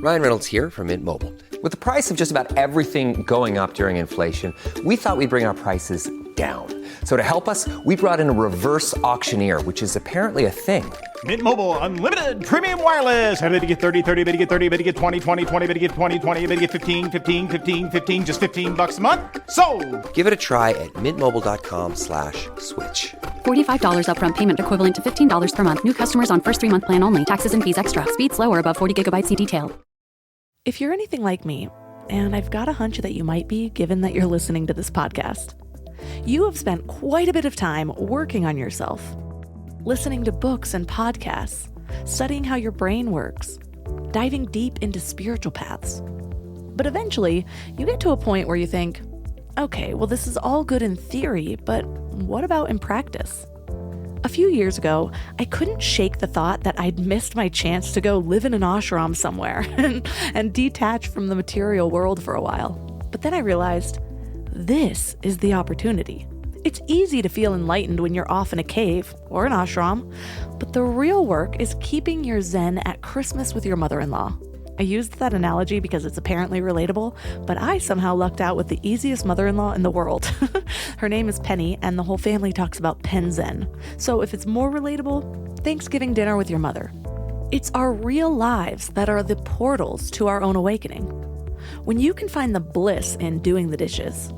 Ryan Reynolds here from Mint Mobile. With the price of just about everything going up during inflation, we thought we'd bring our prices down. So to help us, we brought in a reverse auctioneer, which is apparently a thing. Mint Mobile Unlimited Premium Wireless. How to get 30, 30, bit to get 30, bit to get 20, 20, 20, bit to get 20, 20, bit to get 15, 15, 15, 15, just $15 a month? Sold! Give it a try at mintmobile.com/switch. $45 upfront payment equivalent to $15 per month. New customers on first 3-month plan only. Taxes and fees extra. Speed slower above 40 gigabytes. See detail. If you're anything like me, and I've got a hunch that you might be given that you're listening to this podcast, you have spent quite a bit of time working on yourself, listening to books and podcasts, studying how your brain works, diving deep into spiritual paths. But eventually, you get to a point where you think, okay, well, this is all good in theory, but what about in practice? A few years ago, I couldn't shake the thought that I'd missed my chance to go live in an ashram somewhere and detach from the material world for a while. But then I realized, this is the opportunity. It's easy to feel enlightened when you're off in a cave or an ashram, but the real work is keeping your zen at Christmas with your mother-in-law. I used that analogy because it's apparently relatable, but I somehow lucked out with the easiest mother-in-law in the world. Her name is Penny, and the whole family talks about Pen Zen. So if it's more relatable, Thanksgiving dinner with your mother. It's our real lives that are the portals to our own awakening. When you can find the bliss in doing the dishes,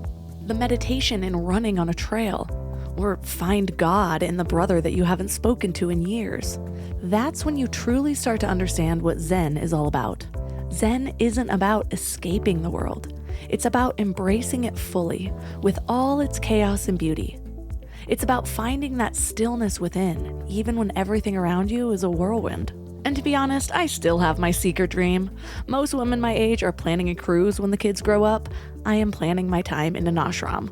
the meditation in running on a trail, or find God in the brother that you haven't spoken to in years, that's when you truly start to understand what Zen is all about. Zen isn't about escaping the world. It's about embracing it fully, with all its chaos and beauty. It's about finding that stillness within, even when everything around you is a whirlwind. And to be honest, I still have my secret dream. Most women my age are planning a cruise when the kids grow up. I am planning my time in an ashram.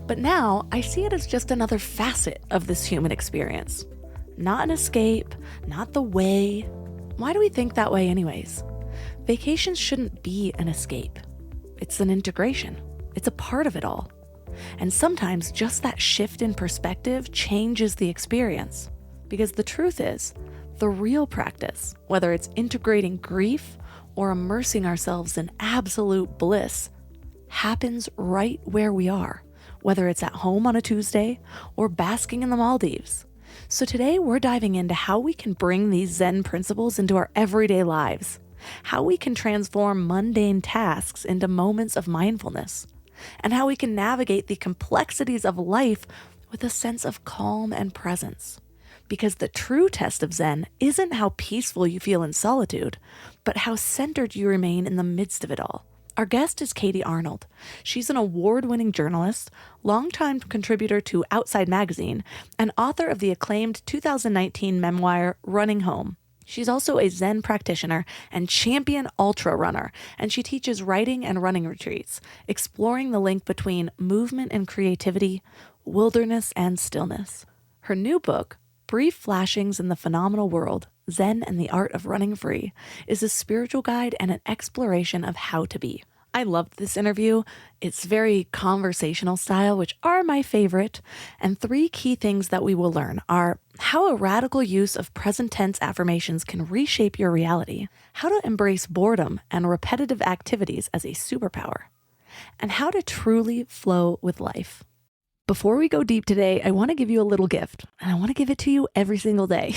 But now I see it as just another facet of this human experience. Not an escape, not the way. Why do we think that way anyways? Vacations shouldn't be an escape. It's an integration. It's a part of it all. And sometimes just that shift in perspective changes the experience. Because the truth is, the real practice, whether it's integrating grief or immersing ourselves in absolute bliss, happens right where we are, whether it's at home on a Tuesday or basking in the Maldives. So today we're diving into how we can bring these Zen principles into our everyday lives, how we can transform mundane tasks into moments of mindfulness, and how we can navigate the complexities of life with a sense of calm and presence. Because the true test of Zen isn't how peaceful you feel in solitude, but how centered you remain in the midst of it all. Our guest is Katie Arnold. She's an award-winning journalist, longtime contributor to Outside Magazine, and author of the acclaimed 2019 memoir, Running Home. She's also a Zen practitioner and champion ultrarunner, and she teaches writing and running retreats, exploring the link between movement and creativity, wilderness and stillness. Her new book, Brief Flashings in the Phenomenal World, Zen and the Art of Running Free, is a spiritual guide and an exploration of how to be. I loved this interview. It's very conversational style, which are my favorite. And 3 key things that we will learn are how a radical use of present tense affirmations can reshape your reality, how to embrace boredom and repetitive activities as a superpower, and how to truly flow with life. Before we go deep today, I want to give you a little gift, and I want to give it to you every single day.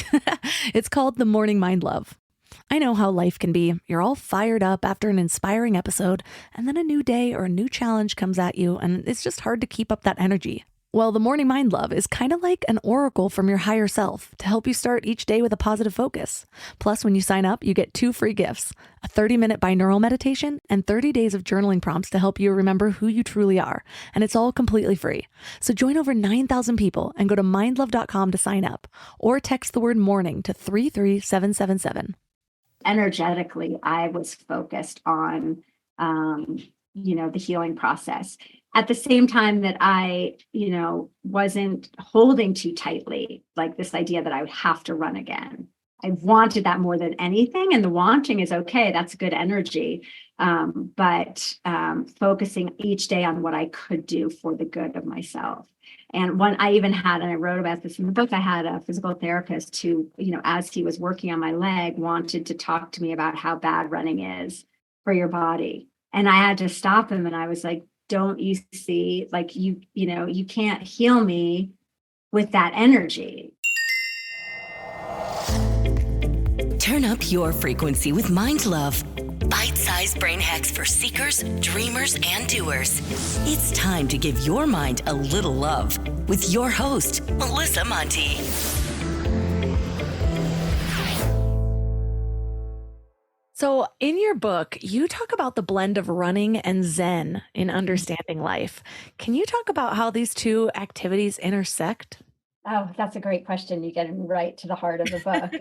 It's called the Morning Mind Love. I know how life can be. You're all fired up after an inspiring episode, and then a new day or a new challenge comes at you, and it's just hard to keep up that energy. Well, the Morning Mind Love is kind of like an oracle from your higher self to help you start each day with a positive focus. Plus, when you sign up, you get 2 free gifts, a 30-minute binaural meditation and 30 days of journaling prompts to help you remember who you truly are. And it's all completely free. So join over 9,000 people and go to mindlove.com to sign up or text the word morning to 33777. Energetically, I was focused on, the healing process. At the same time that I, wasn't holding too tightly, like this idea that I would have to run again. I wanted that more than anything. And the wanting is okay. That's good energy. But focusing each day on what I could do for the good of myself. And one I even had, and I wrote about this in the book, I had a physical therapist who, as he was working on my leg, wanted to talk to me about how bad running is for your body. And I had to stop him. And I was like, don't you see, like, you can't heal me with that energy. Turn up your frequency with Mind Love. Bite-sized brain hacks for seekers, dreamers, and doers. It's time to give your mind a little love with your host, Melissa Monti. So in your book, you talk about the blend of running and Zen in understanding life. Can you talk about how these two activities intersect? Oh, that's a great question. You get right to the heart of the book.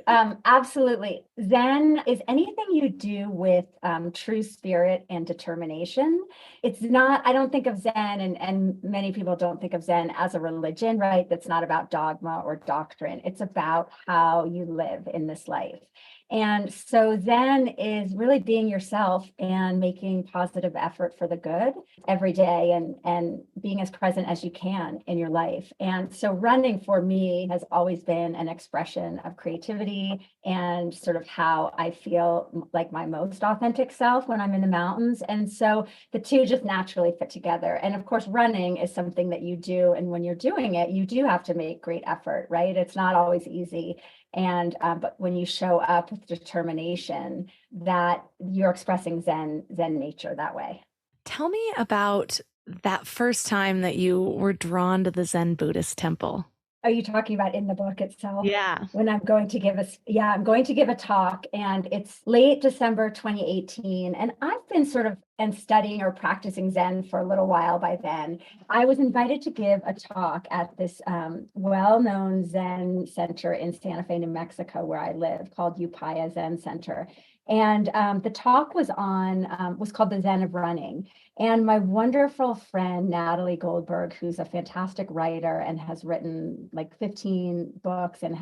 Absolutely. Zen is anything you do with true spirit and determination. It's not, I don't think of Zen, and many people don't think of Zen as a religion, right? That's not about dogma or doctrine. It's about how you live in this life. And so Zen is really being yourself and making positive effort for the good every day, and being as present as you can in your life. And so running for me has always been an expression of creativity and sort of how I feel like my most authentic self when I'm in the mountains. And so the two just naturally fit together. And of course, running is something that you do. And when you're doing it, you do have to make great effort, right? It's not always easy. And but when you show up with determination, that you're expressing Zen nature that way. Tell me about that first time that you were drawn to the Zen Buddhist temple. Are you talking about in the book itself? Yeah. When I'm going to give I'm going to give a talk, and it's late December 2018. And I've been sort of studying or practicing Zen for a little while by then. I was invited to give a talk at this well-known Zen center in Santa Fe, New Mexico, where I live, called Upaya Zen Center. And the talk was called The Zen of Running. And my wonderful friend, Natalie Goldberg, who's a fantastic writer and has written like 15 books and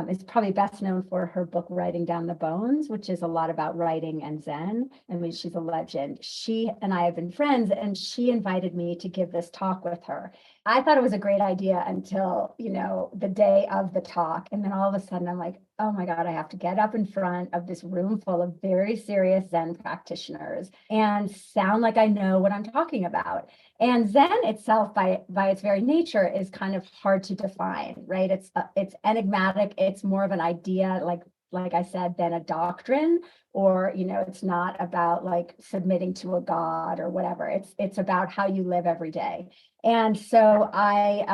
is probably best known for her book, Writing Down the Bones, which is a lot about writing and Zen. I mean, she's a legend. She and I have been friends, and she invited me to give this talk with her. I thought it was a great idea until, the day of the talk. And then all of a sudden I'm like, oh my God, I have to get up in front of this room full of very serious Zen practitioners and sound like I know what I'm talking about. And Zen itself, by its very nature, is kind of hard to define, right? It's enigmatic. It's more of an idea, like I said, than a doctrine, or it's not about like submitting to a god or whatever. It's about how you live every day. And so I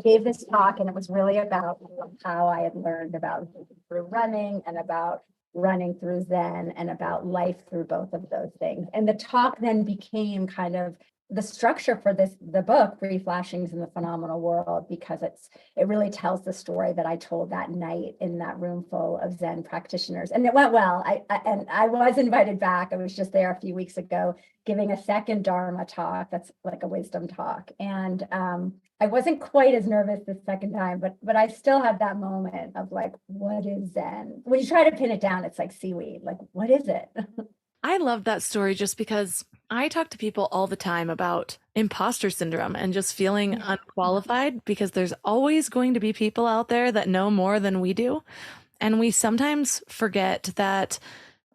gave this talk, and it was really about how I had learned about through running, and about running through Zen, and about life through both of those things. And the talk then became kind of the structure for the book, Brief Flashings in the Phenomenal World, because it really tells the story that I told that night in that room full of Zen practitioners. And it went well. I was invited back. I was just there a few weeks ago giving a second Dharma talk. That's like a wisdom talk. And I wasn't quite as nervous this second time, but I still had that moment of like, what is Zen? When you try to pin it down, it's like seaweed. Like, what is it? I love that story just because I talk to people all the time about imposter syndrome and just feeling unqualified, because there's always going to be people out there that know more than we do. And we sometimes forget that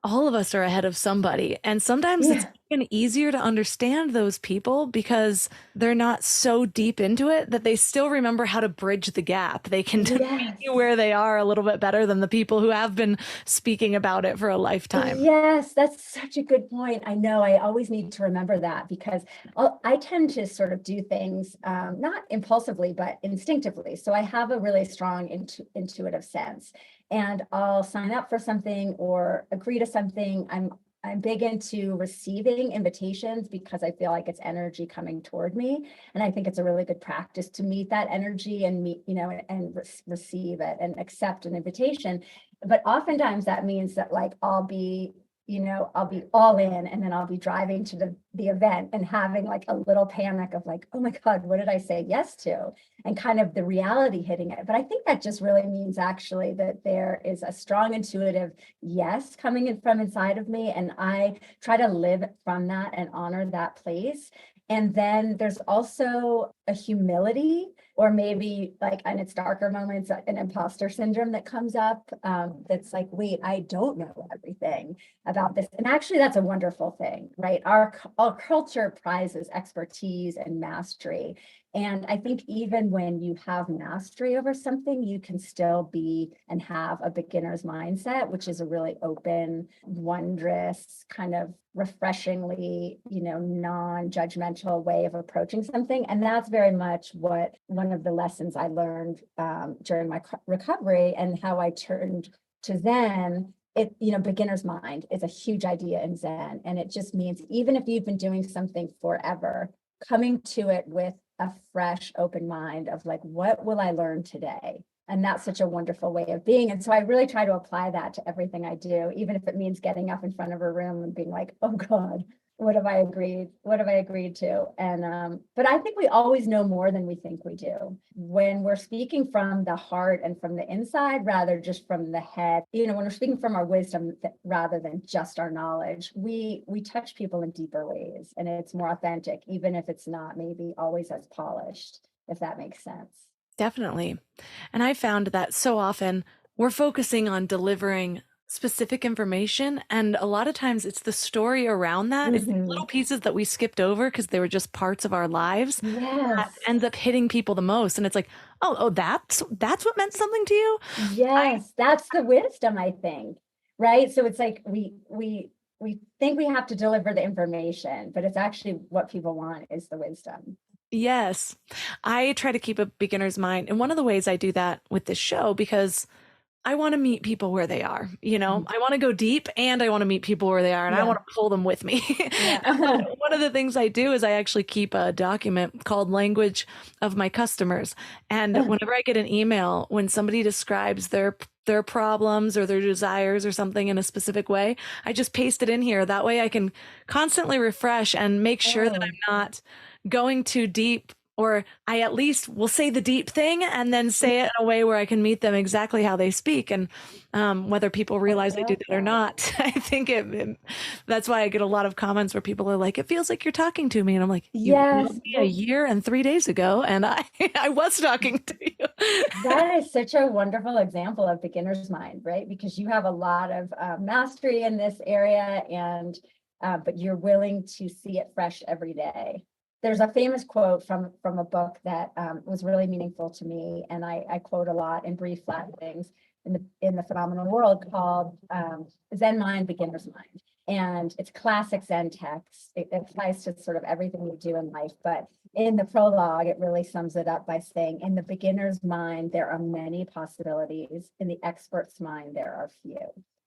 all of us are ahead of somebody. And sometimes it's even easier to understand those people because they're not so deep into it that they still remember how to bridge the gap. They can meet you where they are a little bit better than the people who have been speaking about it for a lifetime. Yes, that's such a good point. I know I always need to remember that, because I tend to sort of do things not impulsively, but instinctively. So I have a really strong intuitive sense, and I'll sign up for something or agree to something. I'm big into receiving invitations because I feel like it's energy coming toward me. And I think it's a really good practice to meet that energy and receive it and accept an invitation. But oftentimes that means that like I'll be I'll be all in, and then I'll be driving to the event and having like a little panic of like, oh my God, what did I say yes to? And kind of the reality hitting it. But I think that just really means actually that there is a strong intuitive yes coming in from inside of me. And I try to live from that and honor that place. And then there's also a humility, or maybe like in its darker moments, an imposter syndrome that comes up. That's like, wait, I don't know everything about this. And actually, that's a wonderful thing, right? Our culture prizes expertise and mastery. And I think even when you have mastery over something, you can still be and have a beginner's mindset, which is a really open, wondrous, kind of refreshingly, non-judgmental way of approaching something. And that's very much what one of the lessons I learned during my recovery, and how I turned to Zen. Beginner's mind is a huge idea in Zen. And it just means even if you've been doing something forever, coming to it with a fresh, open mind of like, what will I learn today? And that's such a wonderful way of being. And so I really try to apply that to everything I do, even if it means getting up in front of a room and being like, oh God, what have I agreed? What have I agreed to? And but I think we always know more than we think we do when we're speaking from the heart and from the inside, rather just from the head. When we're speaking from our wisdom rather than just our knowledge, we touch people in deeper ways, and it's more authentic, even if it's not maybe always as polished, if that makes sense. Definitely. And I found that so often we're focusing on delivering specific information, and a lot of times it's the story around that. It's the little pieces that we skipped over because they were just parts of our lives that ends up hitting people the most. And it's like, oh, that's what meant something to you. Yes, that's the wisdom, I think. Right. So it's like we think we have to deliver the information, but it's actually what people want is the wisdom. Yes. I try to keep a beginner's mind. And one of the ways I do that with this show, because I want to meet people where they are, I want to go deep, and I want to meet people where they are, and I want to pull them with me. One of the things I do is I actually keep a document called Language of My Customers. And whenever I get an email, when somebody describes their problems or their desires or something in a specific way, I just paste it in here. That way I can constantly refresh and make sure that I'm not going too deep, or I at least will say the deep thing and then say it in a way where I can meet them exactly how they speak. And whether people realize I do that or not, I think that's why I get a lot of comments where people are like, it feels like you're talking to me. And I'm like, you met me a year and 3 days ago, and I was talking to you. That is such a wonderful example of beginner's mind, right? Because you have a lot of mastery in this area, and but you're willing to see it fresh every day. There's a famous quote from a book that was really meaningful to me, and I quote a lot in Brief Flat Things in the Phenomenal World, called Zen Mind, Beginner's Mind. And it's classic Zen text. It applies to sort of everything we do in life. But in the prologue, it really sums it up by saying, in the beginner's mind, there are many possibilities. In the expert's mind, there are few.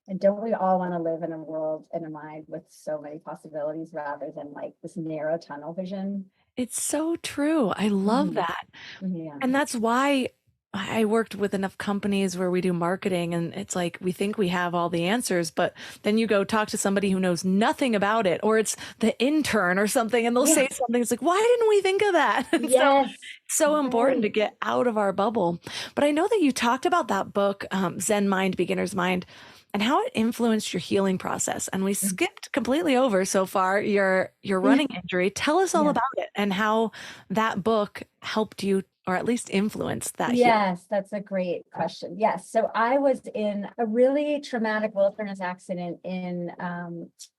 And don't we all want to live in a world, in a mind with so many possibilities, rather than like this narrow tunnel vision? It's so true. I love that. Yeah. And that's why I worked with enough companies where we do marketing, and it's like we think we have all the answers, but then you go talk to somebody who knows nothing about it, or it's the intern or something, and they'll say something. It's like, why didn't we think of that? And so important to get out of our bubble. But I know that you talked about that book, Zen Mind, Beginner's Mind, and how it influenced your healing process. And we skipped completely over so far your running injury. Tell us all about it and how that book helped you, or at least influenced that healing. Yes, that's a great question. Yes. So I was in a really traumatic wilderness accident in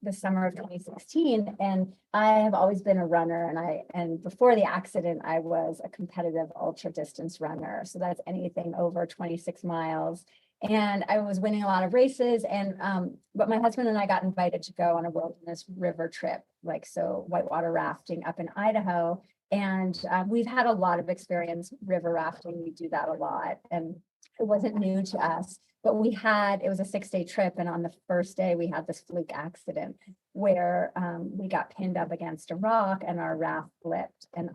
the summer of 2016. And I have always been a runner. And before the accident, I was a competitive ultra distance runner. So that's anything over 26 miles. And I was winning a lot of races. But my husband and I got invited to go on a wilderness river trip, whitewater rafting up in Idaho. And we've had a lot of experience river rafting. We do that a lot. And it wasn't new to us, but it was a 6-day trip. And on the first day, we had this fluke accident where we got pinned up against a rock and our raft flipped. And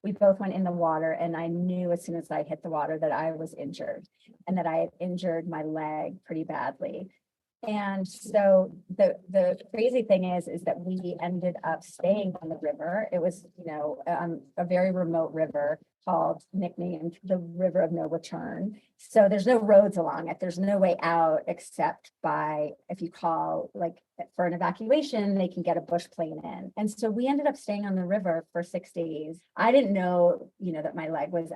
we both went in the water, and I knew as soon as I hit the water that I was injured, and that I had injured my leg pretty badly. And so the crazy thing is that we ended up staying on the river. It was, a very remote river nicknamed the River of No Return. So there's no roads along it. There's no way out except by, if you call for an evacuation, they can get a bush plane in. And so we ended up staying on the river for 6 days. I didn't know, that my leg was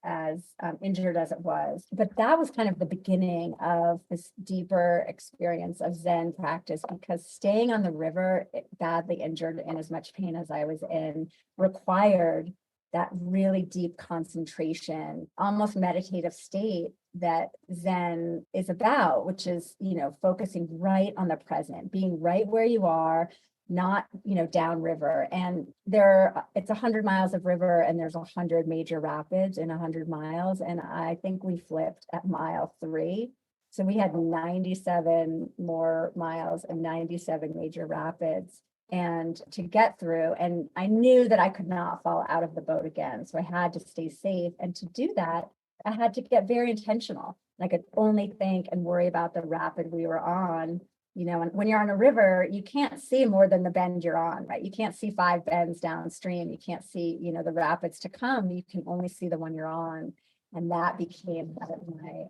as injured as it was, but that was kind of the beginning of this deeper experience of Zen practice, because staying on the river, badly injured and as much pain as I was in, required that really deep concentration, almost meditative state that Zen is about, which is, focusing right on the present, being right where you are, not, downriver. And it's 100 miles of river, and there's 100 major rapids in 100 miles. And I think we flipped at mile 3. So we had 97 more miles and 97 major rapids and to get through. And I knew that I could not fall out of the boat again. So I had to stay safe. And to do that, I had to get very intentional. I could only think and worry about the rapid we were on. And when you're on a river, you can't see more than the bend you're on, right? You can't see 5 bends downstream. You can't see, the rapids to come. You can only see the one you're on. And that became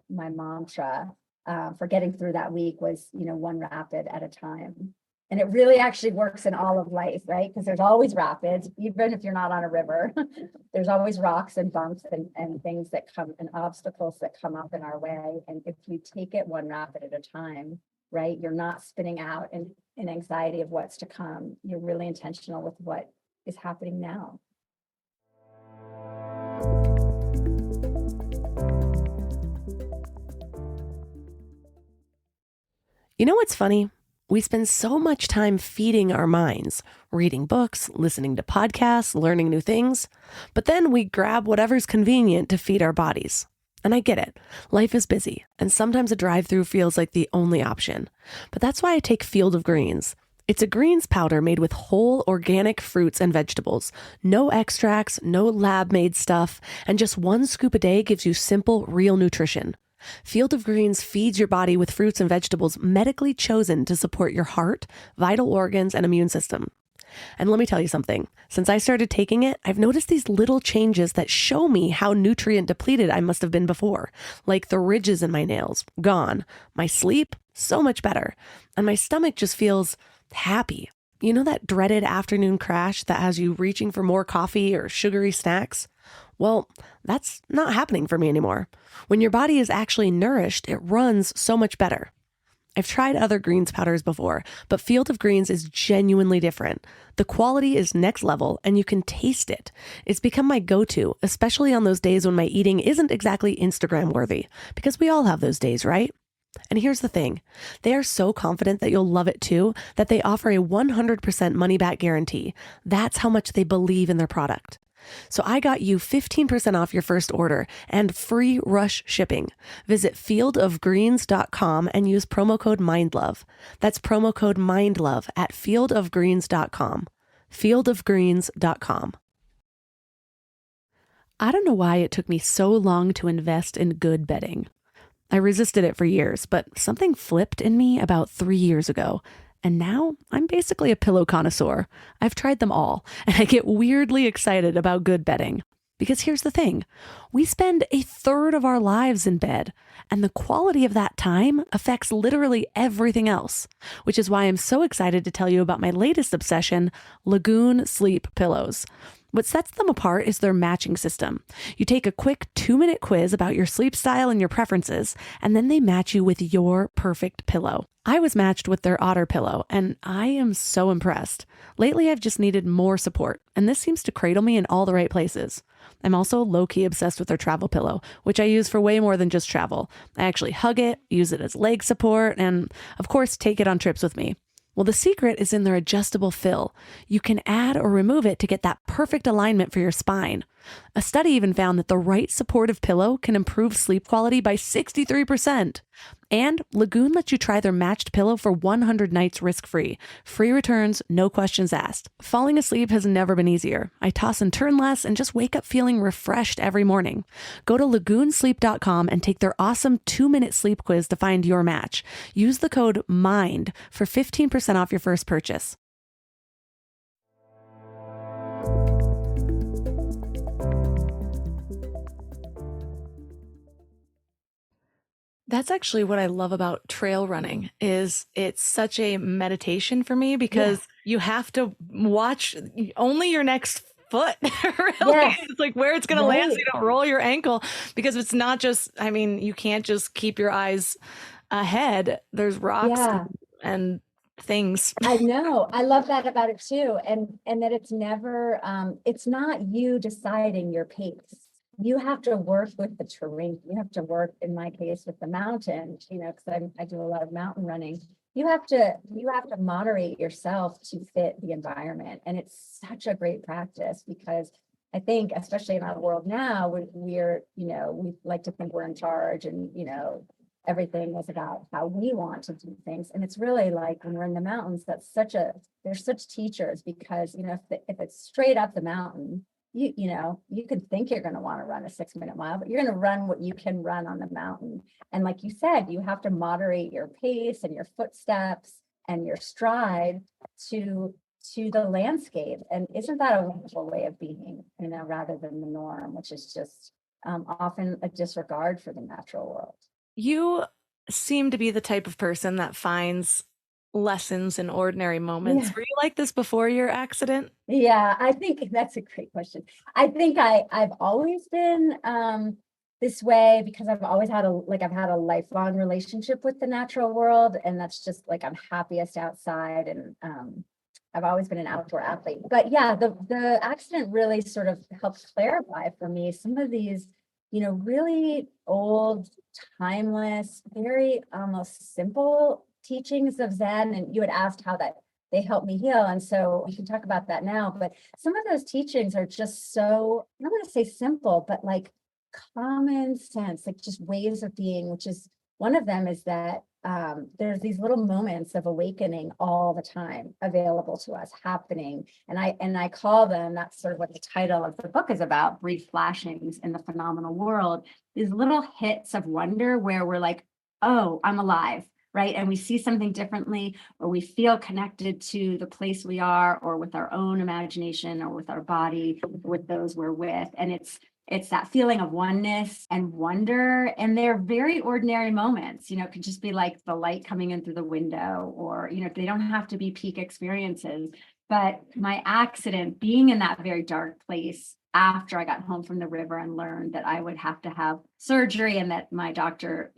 my mantra for getting through that week was, one rapid at a time. And it really actually works in all of life, right? Because there's always rapids, even if you're not on a river. There's always rocks and bumps and things that come and obstacles that come up in our way. And if you take it one rapid at a time, right, you're not spinning out in anxiety of what's to come. You're really intentional with what is happening now. You know what's funny? We spend so much time feeding our minds, reading books, listening to podcasts, learning new things, but then we grab whatever's convenient to feed our bodies. And I get it. Life is busy, and sometimes a drive-through feels like the only option. But that's why I take Field of Greens. It's a greens powder made with whole organic fruits and vegetables. No extracts, no lab-made stuff, and just 1 scoop a day gives you simple, real nutrition. Field of Greens feeds your body with fruits and vegetables medically chosen to support your heart, vital organs, and immune system. And let me tell you something. Since I started taking it, I've noticed these little changes that show me how nutrient depleted I must have been before. Like the ridges in my nails, gone. My sleep, so much better. And my stomach just feels happy. You know that dreaded afternoon crash that has you reaching for more coffee or sugary snacks? Well, that's not happening for me anymore. When your body is actually nourished, it runs so much better. I've tried other greens powders before, but Field of Greens is genuinely different. The quality is next level, and you can taste it. It's become my go-to, especially on those days when my eating isn't exactly Instagram worthy, because we all have those days, right? And here's the thing. They are so confident that you'll love it too, that they offer a 100% money-back guarantee. That's how much they believe in their product. So I got you 15% off your first order and free rush shipping. Visit fieldofgreens.com and use promo code MINDLOVE. That's promo code MINDLOVE at fieldofgreens.com. fieldofgreens.com. I don't know why it took me so long to invest in good bedding. I resisted it for years, but something flipped in me about 3 years ago. And now I'm basically a pillow connoisseur. I've tried them all, and I get weirdly excited about good bedding. Because here's the thing, we spend 1/3 of our lives in bed, and the quality of that time affects literally everything else, which is why I'm so excited to tell you about my latest obsession, Lagoon Sleep Pillows. What sets them apart is their matching system. You take a quick 2-minute quiz about your sleep style and your preferences, and then they match you with your perfect pillow. I was matched with their Otter pillow, and I am so impressed. Lately, I've just needed more support, and this seems to cradle me in all the right places. I'm also low-key obsessed with their travel pillow, which I use for way more than just travel. I actually hug it, use it as leg support, and of course, take it on trips with me. Well, the secret is in their adjustable fill. You can add or remove it to get that perfect alignment for your spine. A study even found that the right supportive pillow can improve sleep quality by 63%. And Lagoon lets you try their matched pillow for 100 nights risk-free. Free returns, no questions asked. Falling asleep has never been easier. I toss and turn less and just wake up feeling refreshed every morning. Go to lagoonsleep.com and take their awesome 2-minute sleep quiz to find your match. Use the code MIND for 15% off your first purchase. That's actually what I love about trail running is it's such a meditation for me because you have to watch only your next foot. Really. Yes. It's like where it's going to land so Right. you don't roll your ankle because it's not just, I mean, you can't just keep your eyes ahead. There's rocks Yeah. and things. I know. I love that about it too. And that it's never, it's not you deciding your pace. You have to work with the terrain. You have to work, in my case, with the mountain, because I do a lot of mountain running. You have to moderate yourself to fit the environment. And it's such a great practice because I think, especially in our world now, we're, we like to think we're in charge and, everything is about how we want to do things. And it's really like when we're in the mountains, they're such teachers because, if it's straight up the mountain, you can think you're going to want to run a 6-minute mile, but you're going to run what you can run on the mountain. And like you said, you have to moderate your pace and your footsteps and your stride to the landscape. And isn't that a wonderful way of being, rather than the norm, which is just often a disregard for the natural world. You seem to be the type of person that finds lessons in ordinary moments. Yeah. Were you like this before your accident? Yeah, I think that's a great question. I think I've always been this way because I've always had I've had a lifelong relationship with the natural world, and that's just like I'm happiest outside, and I've always been an outdoor athlete. But yeah, the accident really sort of helped clarify for me some of these, really old, timeless, very almost simple teachings of Zen. And you had asked how that they help me heal. And so we can talk about that now, but some of those teachings are just so, I don't want to say simple, but like common sense, like just ways of being, which is one of them is that there's these little moments of awakening all the time available to us happening. And I call them, that's sort of what the title of the book is about, brief flashings in the phenomenal world, these little hits of wonder where we're like, oh, I'm alive. Right. And we see something differently, or we feel connected to the place we are, or with our own imagination, or with our body, with those we're with. And it's that feeling of oneness and wonder. And they're very ordinary moments, it could just be like the light coming in through the window, or, they don't have to be peak experiences. But my accident, being in that very dark place after I got home from the river and learned that I would have to have surgery, and that my doctor,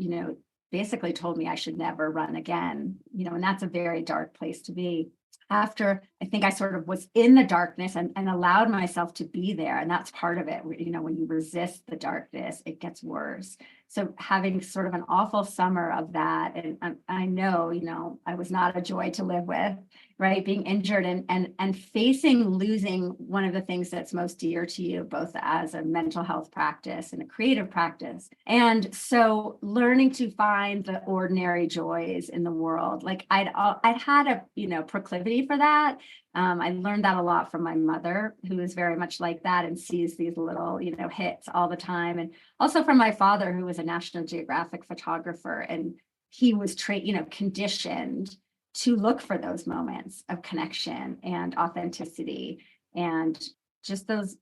basically told me I should never run again, and that's a very dark place to be. After I think I sort of was in the darkness and allowed myself to be there. And that's part of it. When you resist the darkness, it gets worse. So having sort of an awful summer of that, and I know, I was not a joy to live with, right? Being injured and facing losing one of the things that's most dear to you, both as a mental health practice and a creative practice. And so learning to find the ordinary joys in the world, like I'd had a, proclivity for that. I learned that a lot from my mother, who is very much like that and sees these little, hits all the time. And also from my father, who was a National Geographic photographer, and he was conditioned to look for those moments of connection and authenticity, and just those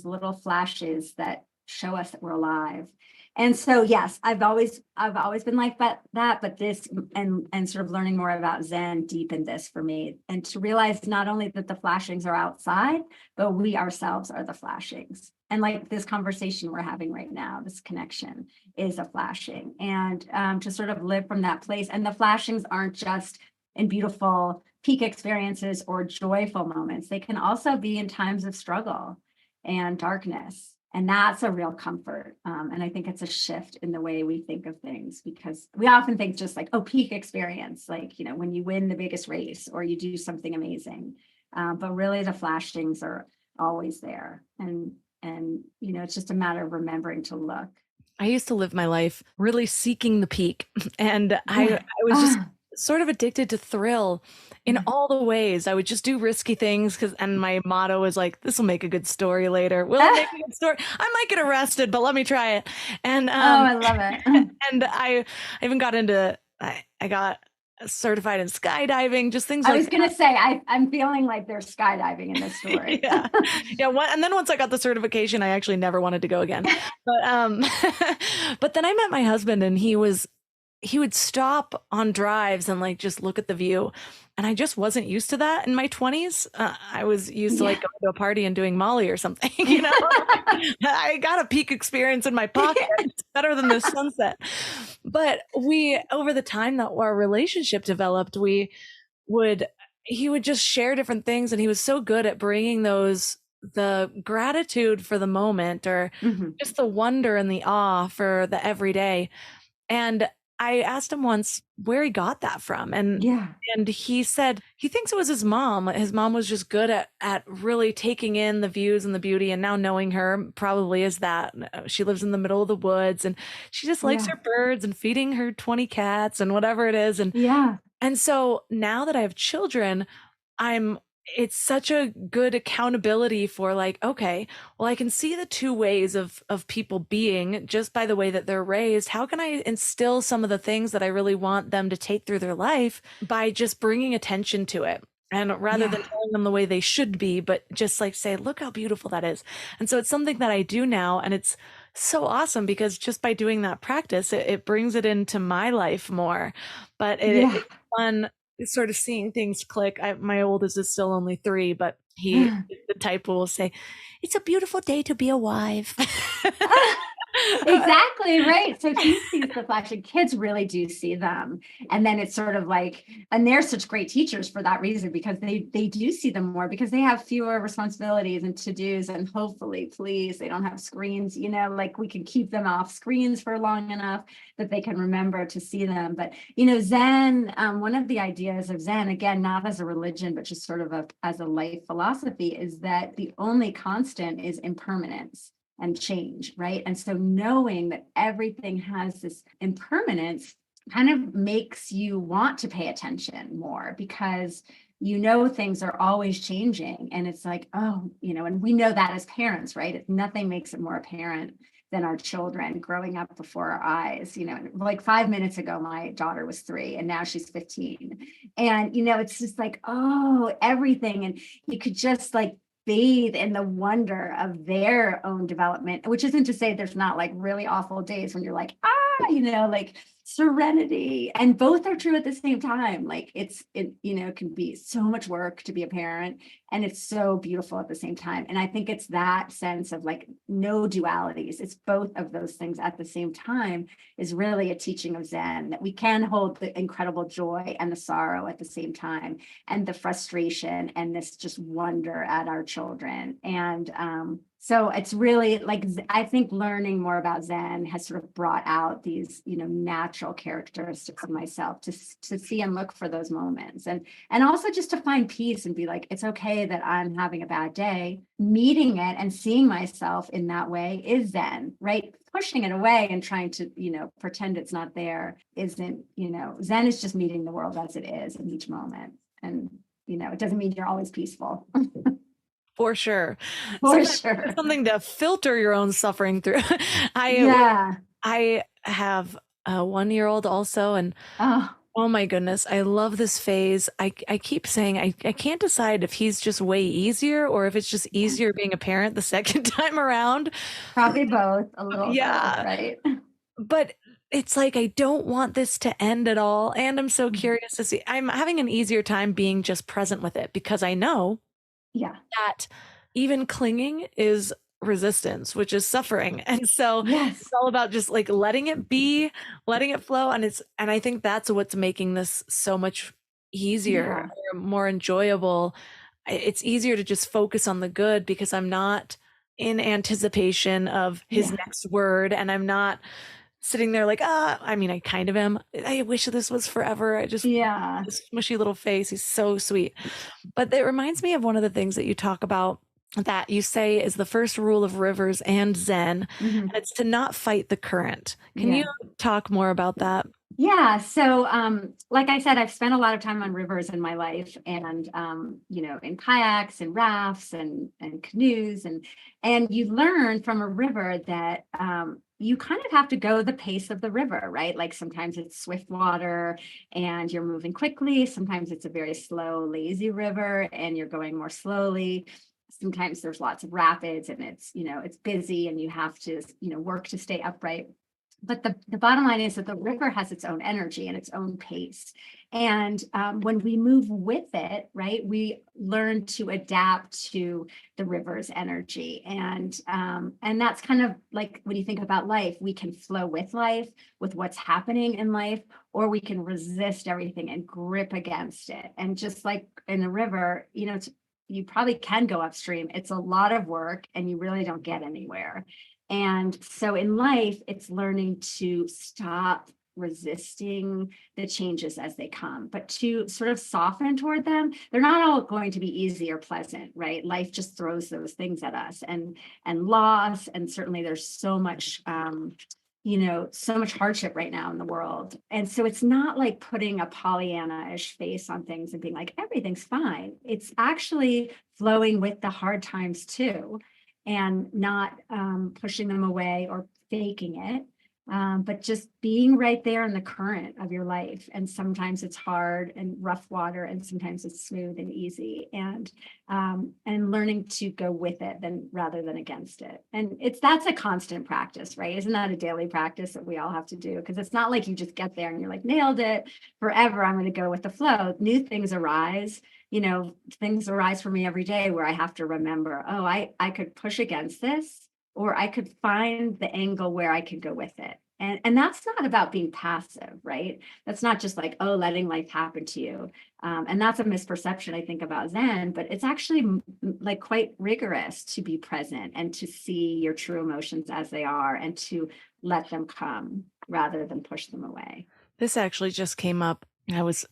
little flashes that show us that we're alive. And so, yes, I've always been like that, but this and sort of learning more about Zen deepened this for me, and to realize not only that the flashings are outside, but we ourselves are the flashings. And like this conversation we're having right now, this connection is a flashing, and to sort of live from that place. And the flashings aren't just in beautiful peak experiences or joyful moments. They can also be in times of struggle and darkness. And that's a real comfort. And I think it's a shift in the way we think of things, because we often think just like, oh, peak experience, like, when you win the biggest race or you do something amazing. But really the flashings are always there. And And, it's just a matter of remembering to look. I used to live my life really seeking the peak. And I was just sort of addicted to thrill in all the ways. I would just do risky things and my motto was like, this will make a good story later. Will it make a good story? I might get arrested, but let me try it. And I love it. And I even got into, I got certified in skydiving, just things like that. I was going to say, I'm feeling like there's skydiving in this story. Yeah. And then once I got the certification, I actually never wanted to go again. But, but then I met my husband and he would stop on drives and like just look at the view. And I just wasn't used to that in my 20s. I was used to like going to a party and doing Molly or something, I got a peak experience in my pocket. It's better than the sunset. But over the time that our relationship developed, he would just share different things. And he was so good at bringing the gratitude for the moment or just the wonder and the awe for the everyday. And I asked him once where he got that from. And he said he thinks it was his mom. His mom was just good at really taking in the views and the beauty. And now knowing her probably is that she lives in the middle of the woods and she just likes her birds and feeding her 20 cats and whatever it is. And so now that I have children, it's such a good accountability for like, okay, well, I can see the two ways of people being just by the way that they're raised. How can I instill some of the things that I really want them to take through their life by just bringing attention to it? And rather than telling them the way they should be, but just like say, look how beautiful that is. And so it's something that I do now. And it's so awesome because just by doing that practice, it brings it into my life more. But it's fun. Sort of seeing things click. My oldest is still only 3, but he is the type who will say, "It's a beautiful day to be a wife." Exactly right. So he sees the flash, and kids really do see them. And then it's sort of like, and they're such great teachers for that reason, because they do see them more because they have fewer responsibilities and to-dos, and hopefully, please, they don't have screens, like we can keep them off screens for long enough that they can remember to see them. But, Zen, one of the ideas of Zen, again, not as a religion, but just sort of as a life philosophy, is that the only constant is impermanence and change, right? And so knowing that everything has this impermanence kind of makes you want to pay attention more, because things are always changing. And it's like, and we know that as parents, right? Nothing makes it more apparent than our children growing up before our eyes. Like 5 minutes ago, my daughter was 3 and now she's 15. And, it's just like, everything. And you could just like bathe in the wonder of their own development, which isn't to say there's not like really awful days when you're like, like serenity, and both are true at the same time. Like it can be so much work to be a parent, and it's so beautiful at the same time. And I think it's that sense of like no dualities. It's both of those things at the same time is really a teaching of Zen, that we can hold the incredible joy and the sorrow at the same time, and the frustration and this just wonder at our children. And so it's really like, I think learning more about Zen has sort of brought out these, natural characteristics of myself to see and look for those moments. And also just to find peace and be like, it's okay that I'm having a bad day. Meeting it and seeing myself in that way is Zen, right? Pushing it away and trying to, pretend it's not there isn't, Zen is just meeting the world as it is in each moment. And, it doesn't mean you're always peaceful. For sure. Something to filter your own suffering through. I have a 1-year-old also, and oh my goodness, I love this phase. I keep saying I can't decide if he's just way easier or if it's just easier being a parent the second time around. Probably both, a little bit, right? But it's like, I don't want this to end at all. And I'm so curious to see. I'm having an easier time being just present with it, because I know that even clinging is resistance, which is suffering. And so it's all about just like letting it be, letting it flow. And I think that's what's making this so much easier, more enjoyable. It's easier to just focus on the good, because I'm not in anticipation of his next word. And I'm not sitting there like, I kind of am. I wish this was forever. I just, this smushy little face. He's so sweet. But it reminds me of one of the things that you talk about that you say is the first rule of rivers and Zen, Mhm. and it's to not fight the current. Can Yeah. you talk more about that? Yeah. So, like I said, I've spent a lot of time on rivers in my life, and in kayaks and rafts and canoes, and you learn from a river that you kind of have to go the pace of the river, right? Like sometimes it's swift water and you're moving quickly. Sometimes it's a very slow, lazy river and you're going more slowly. Sometimes there's lots of rapids and it's busy and you have to, work to stay upright. But the bottom line is that the river has its own energy and its own pace. And when we move with it, right, we learn to adapt to the river's energy. And that's kind of like when you think about life, we can flow with life, with what's happening in life, or we can resist everything and grip against it. And just like in the river, you probably can go upstream. It's a lot of work and you really don't get anywhere. And so in life, it's learning to stop resisting the changes as they come, but to sort of soften toward them. They're not all going to be easy or pleasant, right? Life just throws those things at us and loss. And certainly there's so much so much hardship right now in the world. And so it's not like putting a Pollyanna-ish face on things and being like, everything's fine. It's actually flowing with the hard times too, and not pushing them away or faking it, but just being right there in the current of your life. And sometimes it's hard and rough water, and sometimes it's smooth and easy, and learning to go with it rather than against it. And that's a constant practice, right? Isn't that a daily practice that we all have to do? Because it's not like you just get there and you're like, nailed it forever, I'm going to go with the flow. New things arise. Things arise for me every day where I have to remember, oh, I could push against this, or I could find the angle where I could go with it. And that's not about being passive, right? That's not just like, oh, letting life happen to you. And that's a misperception, I think, about Zen, but it's actually like quite rigorous to be present and to see your true emotions as they are and to let them come rather than push them away. This actually just came up. I was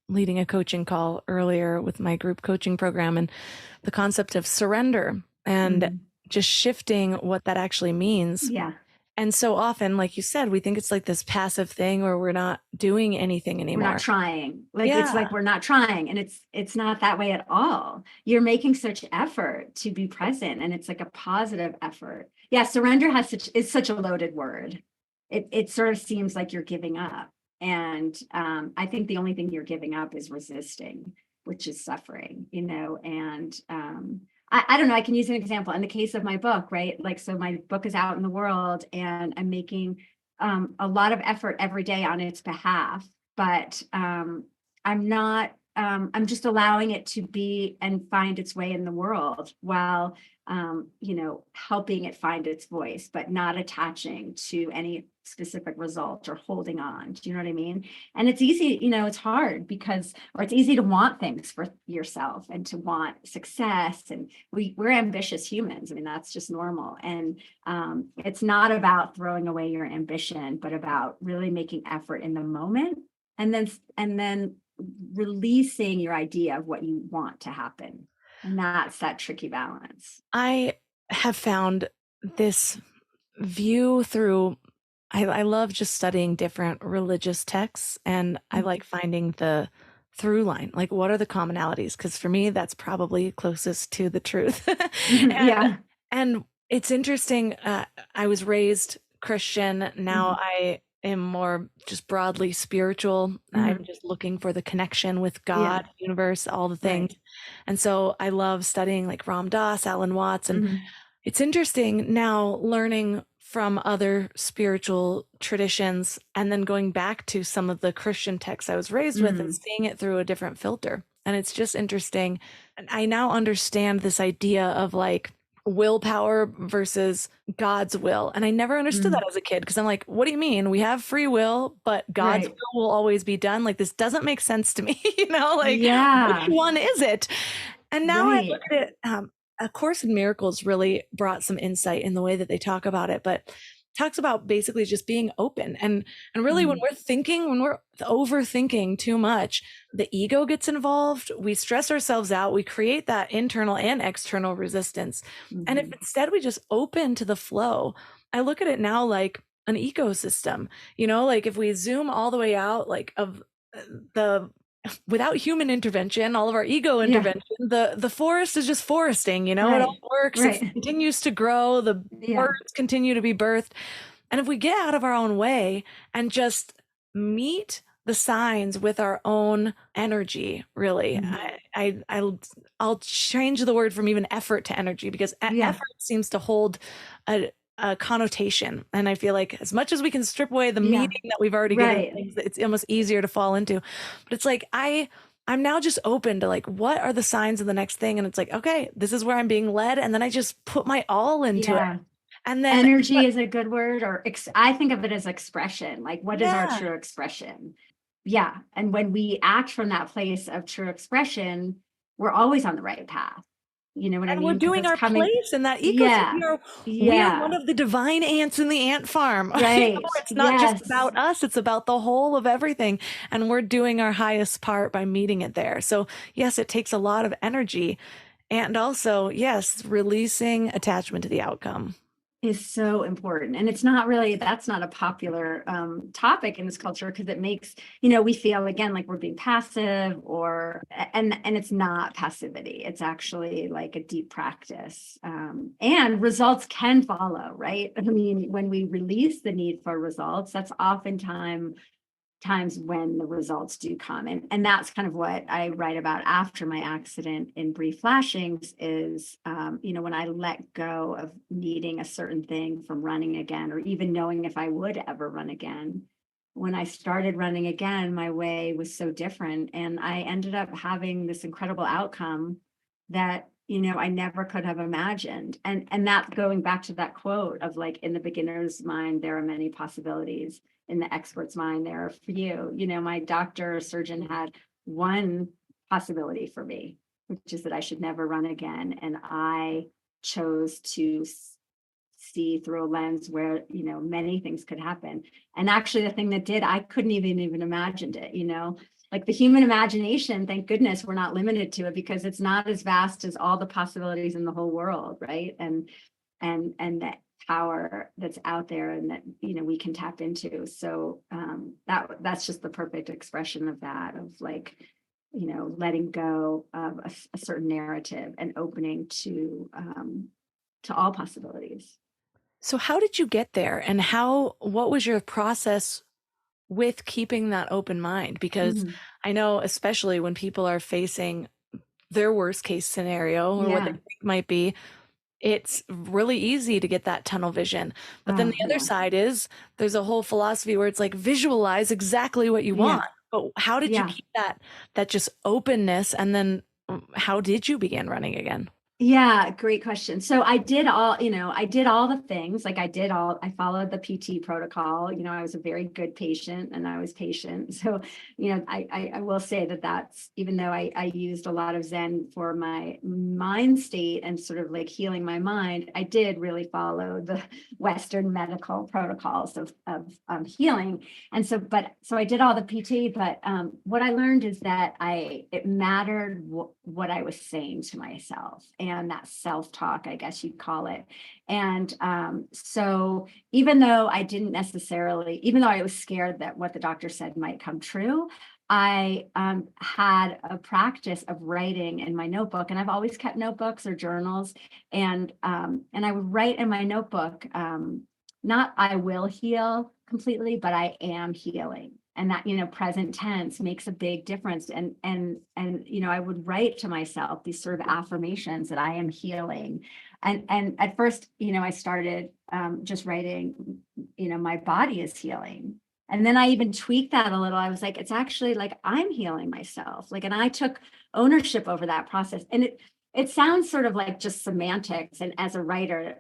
leading a coaching call earlier with my group coaching program, and the concept of surrender and just shifting what that actually means. Yeah. And so often, like you said, we think it's like this passive thing where we're not doing anything anymore. We're not trying. It's like we're not trying. And it's not that way at all. You're making such effort to be present. And it's like a positive effort. Yeah, surrender is such a loaded word. It sort of seems like you're giving up. And I think the only thing you're giving up is resisting, which is suffering, and I don't know, I can use an example in the case of my book, right? Like, so my book is out in the world and I'm making a lot of effort every day on its behalf, but I'm just allowing it to be and find its way in the world while, helping it find its voice, but not attaching to any specific result or holding on. Do you know what I mean? And it's easy, it's hard or it's easy to want things for yourself and to want success. And we're ambitious humans. I mean, that's just normal. And it's not about throwing away your ambition, but about really making effort in the moment and then releasing your idea of what you want to happen. And that's that tricky balance. I have found this view through, I love just studying different religious texts, and I like finding the through line, like what are the commonalities? Because for me, that's probably closest to the truth. And it's interesting. I was raised Christian. Now I am more just broadly spiritual. I'm just looking for the connection with God, universe, all the things. Right. And so I love studying like Ram Dass, Alan Watts. And it's interesting now learning from other spiritual traditions and then going back to some of the Christian texts I was raised with and seeing it through a different filter. And it's just interesting. And I now understand this idea of like willpower versus God's will. And I never understood that as a kid because I'm like, what do you mean? We have free will, but God's will will always be done. Like, this doesn't make sense to me, which one is it? And now I look at it, A Course in Miracles really brought some insight in the way that they talk about it. But talks about basically just being open. And really when we're overthinking too much, the ego gets involved. We stress ourselves out. We create that internal and external resistance. And if instead we just open to the flow, I look at it now like an ecosystem, like if we zoom all the way out, like of the without human intervention, all of our ego intervention, the forest is just foresting, it all works. It continues to grow. The birds continue to be birthed. And if we get out of our own way and just meet the signs with our own energy, really, I'll change the word from even effort to energy, because effort seems to hold a connotation. And I feel like as much as we can strip away the meaning that we've already given things, it's almost easier to fall into. But it's like, I'm now just open to like, what are the signs of the next thing? And it's like, okay, this is where I'm being led. And then I just put my all into it. And then energy is a good word, or I think of it as expression. Like, what is our true expression? Yeah. And when we act from that place of true expression, we're always on the right path. You know what I mean? We're doing our place in that ecosystem. We are one of the divine ants in the ant farm. Right. It's not just about us. It's about the whole of everything. And we're doing our highest part by meeting it there. So yes, it takes a lot of energy. And also, yes, releasing attachment to the outcome is so important. And it's not really, that's not a popular topic in this culture, because it makes, we feel again, like we're being passive and it's not passivity. It's actually like a deep practice. And results can follow, right? I mean, when we release the need for results, that's oftentimes when the results do come. And that's kind of what I write about after my accident in Brief Flashings is, when I let go of needing a certain thing from running again, or even knowing if I would ever run again. When I started running again, my way was so different. And I ended up having this incredible outcome that, I never could have imagined. And that, going back to that quote of like, in the beginner's mind, there are many possibilities. In the expert's mind, there are few. My doctor or surgeon had one possibility for me, which is that I should never run again. And I chose to see through a lens where, many things could happen. And actually the thing that did, I couldn't even imagined it, like the human imagination, thank goodness we're not limited to it, because it's not as vast as all the possibilities in the whole world. Right. And that power that's out there and that, we can tap into. So that's just the perfect expression of that, of like, letting go of a certain narrative and opening to all possibilities. So how did you get there, and what was your process with keeping that open mind? Because I know, especially when people are facing their worst case scenario or what they think might be, it's really easy to get that tunnel vision. But then the other side is there's a whole philosophy where it's like, visualize exactly what you want. But how did you keep that just openness? And then how did you begin running again? Yeah, great question. So I did all the things. Like I followed the PT protocol. I was a very good patient and I was patient. So, I will say that's, even though I used a lot of Zen for my mind state and sort of like healing my mind, I did really follow the Western medical protocols of healing. And so I did all the PT, but what I learned is that it mattered what I was saying to myself. And that self-talk, I guess you'd call it. And so even though I was scared that what the doctor said might come true, I had a practice of writing in my notebook. And I've always kept notebooks or journals. And I would write in my notebook, not I will heal completely, but I am healing. And that, present tense makes a big difference. And I would write to myself these sort of affirmations that I am healing. And at first, I started just writing, my body is healing. And then I even tweaked that a little. I was like, it's actually like I'm healing myself. Like, and I took ownership over that process. And it sounds sort of like just semantics. And as a writer,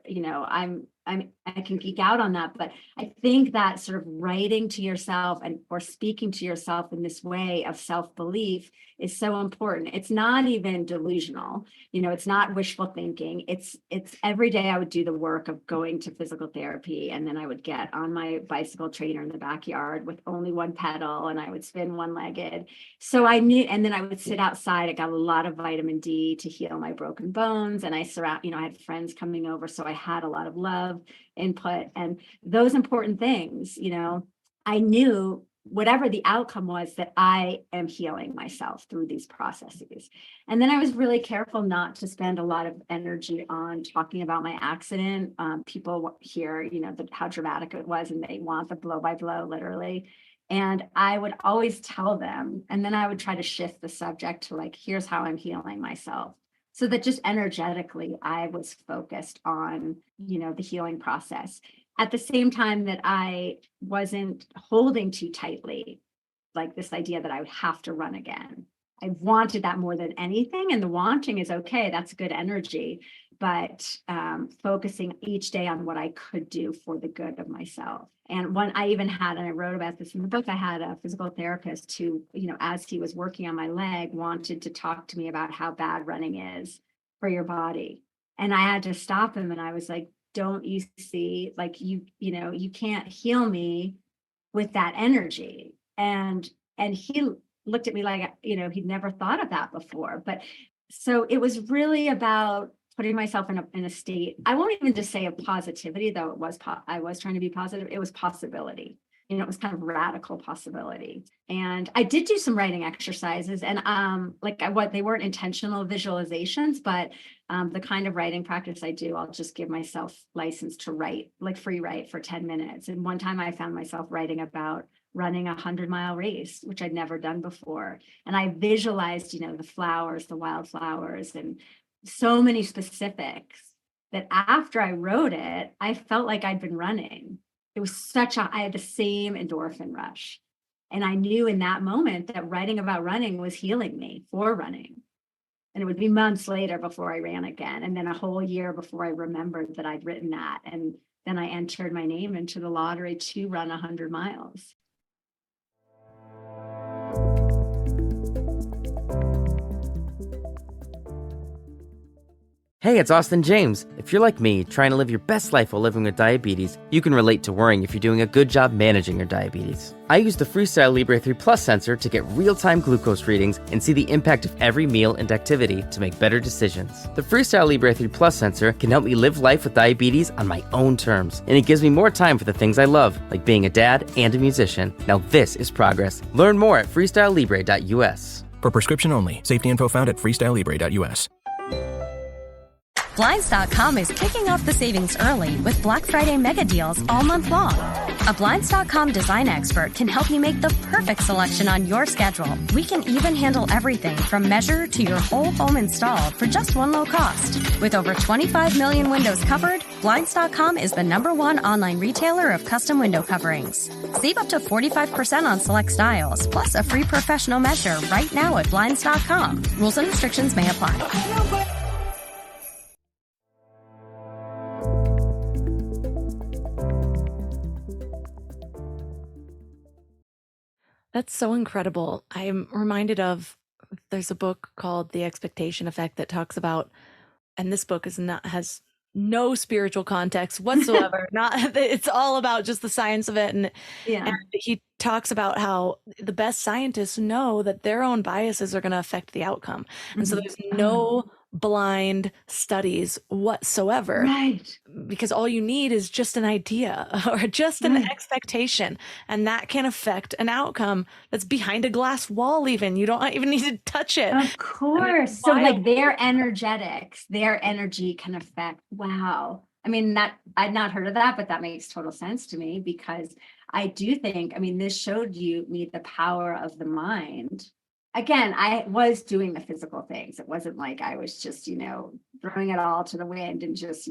I can geek out on that, but I think that sort of writing to yourself or speaking to yourself in this way of self-belief is so important. It's not even delusional, it's not wishful thinking. It's every day I would do the work of going to physical therapy, and then I would get on my bicycle trainer in the backyard with only one pedal, and I would spin one-legged. So I knew, and then I would sit outside. I got a lot of vitamin D to heal my broken bones, and I had friends coming over, so I had a lot of love input and those important things. I knew whatever the outcome was, that I am healing myself through these processes. And then I was really careful not to spend a lot of energy on talking about my accident. People hear, how dramatic it was, and they want the blow by blow, literally. And I would always tell them, and then I would try to shift the subject to like, here's how I'm healing myself. So that just energetically, I was focused on, the healing process. At the same time that I wasn't holding too tightly, like this idea that I would have to run again. I wanted that more than anything. And the wanting is okay. That's good energy. But focusing each day on what I could do for the good of myself. And I even had, and I wrote about this in the book, I had a physical therapist who, as he was working on my leg, wanted to talk to me about how bad running is for your body. And I had to stop him. And I was like, don't you see, like, you can't heal me with that energy. And he looked at me like, he'd never thought of that before. But so it was really about putting myself in a state, I won't even just say of positivity, though I was trying to be positive. It was possibility. It was kind of radical possibility. And I did do some writing exercises, and they weren't intentional visualizations, but the kind of writing practice I do, I'll just give myself license to write, like free write for 10 minutes. And one time I found myself writing about running a 100-mile race, which I'd never done before. And I visualized, the flowers, the wildflowers, and so many specifics that after I wrote it, I felt like I'd been running. It was I had the same endorphin rush. And I knew in that moment that writing about running was healing me for running. And it would be months later before I ran again. And then a whole year before I remembered that I'd written that. And then I entered my name into the lottery to run 100 miles. Hey, it's Austin James. If you're like me, trying to live your best life while living with diabetes, you can relate to worrying if you're doing a good job managing your diabetes. I use the Freestyle Libre 3 Plus sensor to get real-time glucose readings and see the impact of every meal and activity to make better decisions. The Freestyle Libre 3 Plus sensor can help me live life with diabetes on my own terms, and it gives me more time for the things I love, like being a dad and a musician. Now this is progress. Learn more at freestylelibre.us. For prescription only. Safety info found at freestylelibre.us. Blinds.com is kicking off the savings early with Black Friday mega deals all month long. A Blinds.com design expert can help you make the perfect selection on your schedule. We can even handle everything from measure to your whole home installed for just one low cost. With over 25 million windows covered, Blinds.com is the #1 online retailer of custom window coverings. Save up to 45% on select styles, plus a free professional measure right now at Blinds.com. Rules and restrictions may apply. That's so incredible. I'm reminded of, there's a book called The Expectation Effect that talks about, and this book has no spiritual context whatsoever. It's all about just the science of it. And he talks about how the best scientists know that their own biases are going to affect the outcome. And so there's no blind studies whatsoever, right? Because all you need is just an idea or just an expectation, and that can affect an outcome that's behind a glass wall. Even you don't even need to touch it. Of course. So like their energetics, their energy can affect. Wow. I mean, that I'd not heard of that, but that makes total sense to me, because I do think, this showed me the power of the mind. Again, I was doing the physical things. It wasn't like I was just, throwing it all to the wind and just,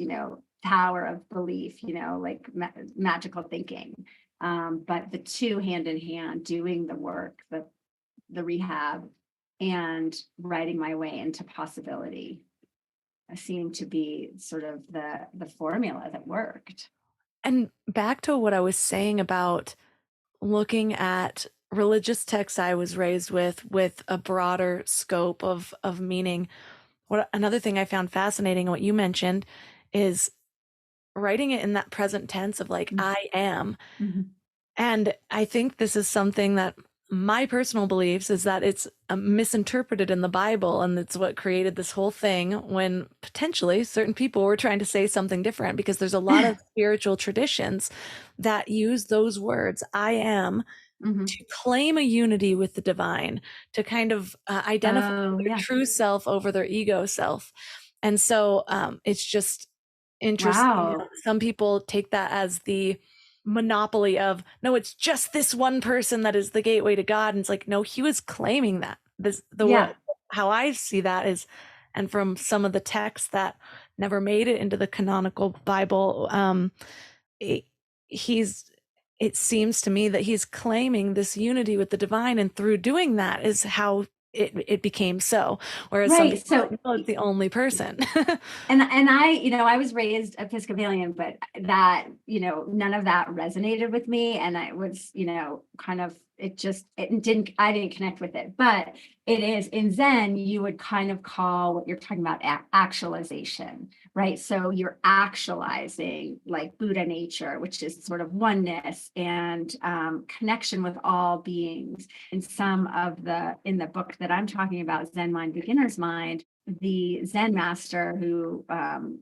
power of belief, like magical thinking. But the two hand in hand, doing the work, the rehab, and writing my way into possibility. seemed to be sort of the formula that worked. And back to what I was saying about looking at religious texts I was raised with a broader scope of meaning. What another thing I found fascinating, what you mentioned, is writing it in that present tense of like, I am. And I think this is something that my personal beliefs is that it's misinterpreted in the Bible, and it's what created this whole thing when potentially certain people were trying to say something different, because there's a lot of spiritual traditions that use those words, I am, to claim a unity with the divine, to kind of identify their true self over their ego self. And so it's just interesting. Wow. Some people take that as the monopoly of, no, it's just this one person that is the gateway to God. And it's like, no, he was claiming that. How I see that is, and from some of the texts that never made it into the canonical Bible, it seems to me that he's claiming this unity with the divine, and through doing that is how it became so. Whereas some people are like, no, it's the only person. and I was raised Episcopalian, but that, none of that resonated with me. And I was, kind of, I didn't connect with it. But it is in Zen, you would kind of call what you're talking about actualization, right? So you're actualizing like Buddha nature, which is sort of oneness and connection with all beings. And in the book that I'm talking about, Zen Mind, Beginner's Mind, the Zen master who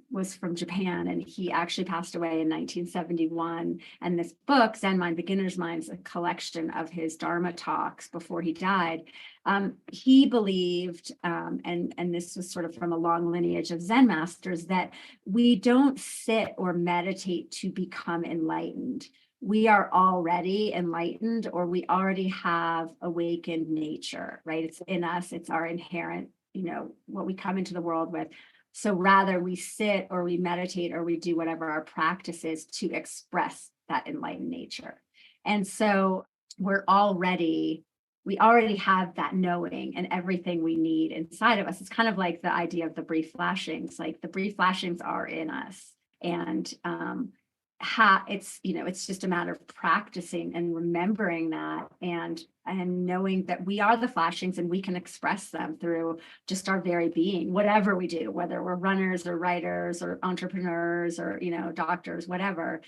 was from Japan, and he actually passed away in 1971. And this book, Zen Mind, Beginner's Mind, is a collection of his Dharma talks before he died. He believed, and this was sort of from a long lineage of Zen masters, that we don't sit or meditate to become enlightened. We are already enlightened, or we already have awakened nature, right? It's in us, it's our inherent, what we come into the world with. So rather we sit or we meditate or we do whatever our practice is to express that enlightened nature. And so we already have that knowing and everything we need inside of us. It's kind of like the idea of the brief flashings, like the brief flashings are in us. And it's just a matter of practicing and remembering that, and knowing that we are the flashings and we can express them through just our very being, whatever we do, whether we're runners or writers or entrepreneurs or, doctors, whatever.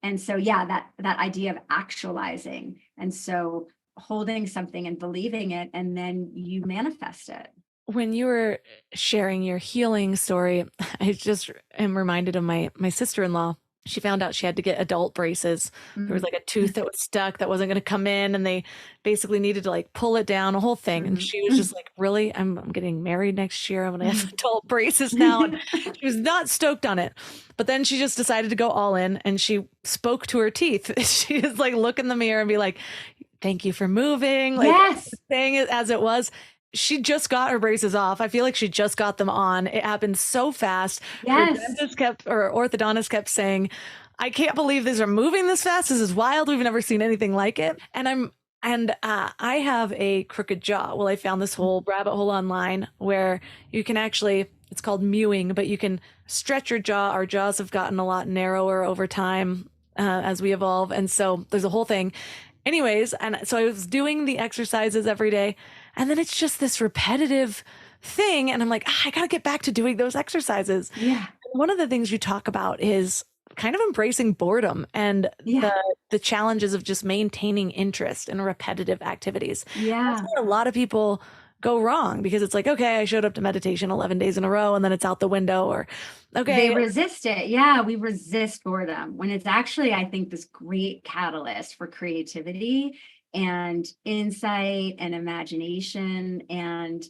And so, that idea of actualizing. And so holding something and believing it, and then you manifest it. When you were sharing your healing story, I just am reminded of my sister-in-law. She found out she had to get adult braces. There was like a tooth that was stuck that wasn't going to come in, and they basically needed to like pull it down, a whole thing. And she was just like, really? I'm getting married next year. I'm going to have adult braces now. And she was not stoked on it. But then she just decided to go all in, and she spoke to her teeth. She just like look in the mirror and be like, thank you for moving. Like saying it as it was. She just got her braces off. I feel like she just got them on. It happened so fast. Her dentist orthodontist kept saying, I can't believe these are moving this fast. This is wild. We've never seen anything like it. And I have a crooked jaw. Well, I found this whole rabbit hole online where you can actually, it's called mewing, but you can stretch your jaw. Our jaws have gotten a lot narrower over time as we evolve. And so there's a whole thing. Anyways, and so I was doing the exercises every day, and then it's just this repetitive thing. And I'm like, I got to get back to doing those exercises. Yeah. One of the things you talk about is kind of embracing boredom and the challenges of just maintaining interest in repetitive activities. Yeah. That's where a lot of people go wrong, because it's like, okay, I showed up to meditation 11 days in a row and then it's out the window, or okay. They resist it. Yeah. We resist boredom when it's actually, I think, this great catalyst for creativity and insight and imagination. And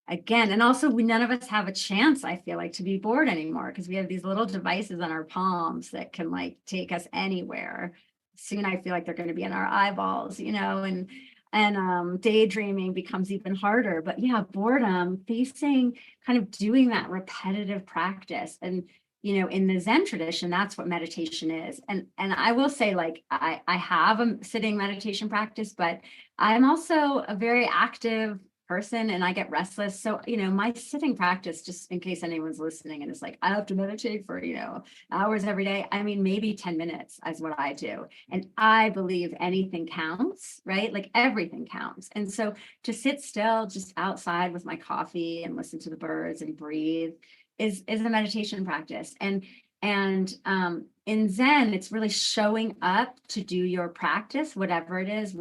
again, and also none of us have a chance, I feel like, to be bored anymore, because we have these little devices on our palms that can like take us anywhere. Soon I feel like they're going to be in our eyeballs, and daydreaming becomes even harder. But boredom, facing, kind of doing that repetitive practice. And, in the Zen tradition, that's what meditation is. And I will say, like, I have a sitting meditation practice, but I'm also a very active person and I get restless. So, my sitting practice, just in case anyone's listening and it's like, I have to meditate for, hours every day. I mean, maybe 10 minutes is what I do. And I believe anything counts, right? Like everything counts. And so to sit still just outside with my coffee and listen to the birds and breathe is a meditation practice. And in Zen, it's really showing up to do your practice, whatever it is,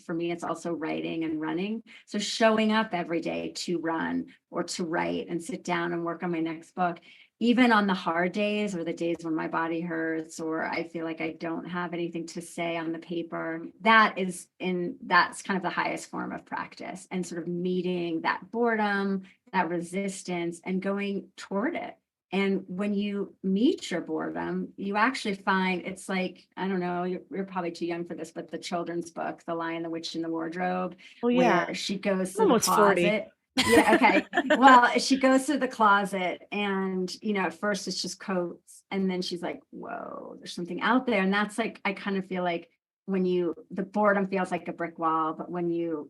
for me, it's also writing and running. So showing up every day to run or to write and sit down and work on my next book, even on the hard days or the days when my body hurts or I feel like I don't have anything to say on the paper, that's kind of the highest form of practice and sort of meeting that boredom, that resistance and going toward it. And when you meet your boredom, you actually find it's like, I don't know, you're probably too young for this, but the children's book, The Lion, the Witch, and the Wardrobe, where she goes to the closet. 40. Yeah, okay. Well, she goes to the closet and, at first it's just coats. And then she's like, whoa, there's something out there. And that's like, I kind of feel like the boredom feels like a brick wall, but when you,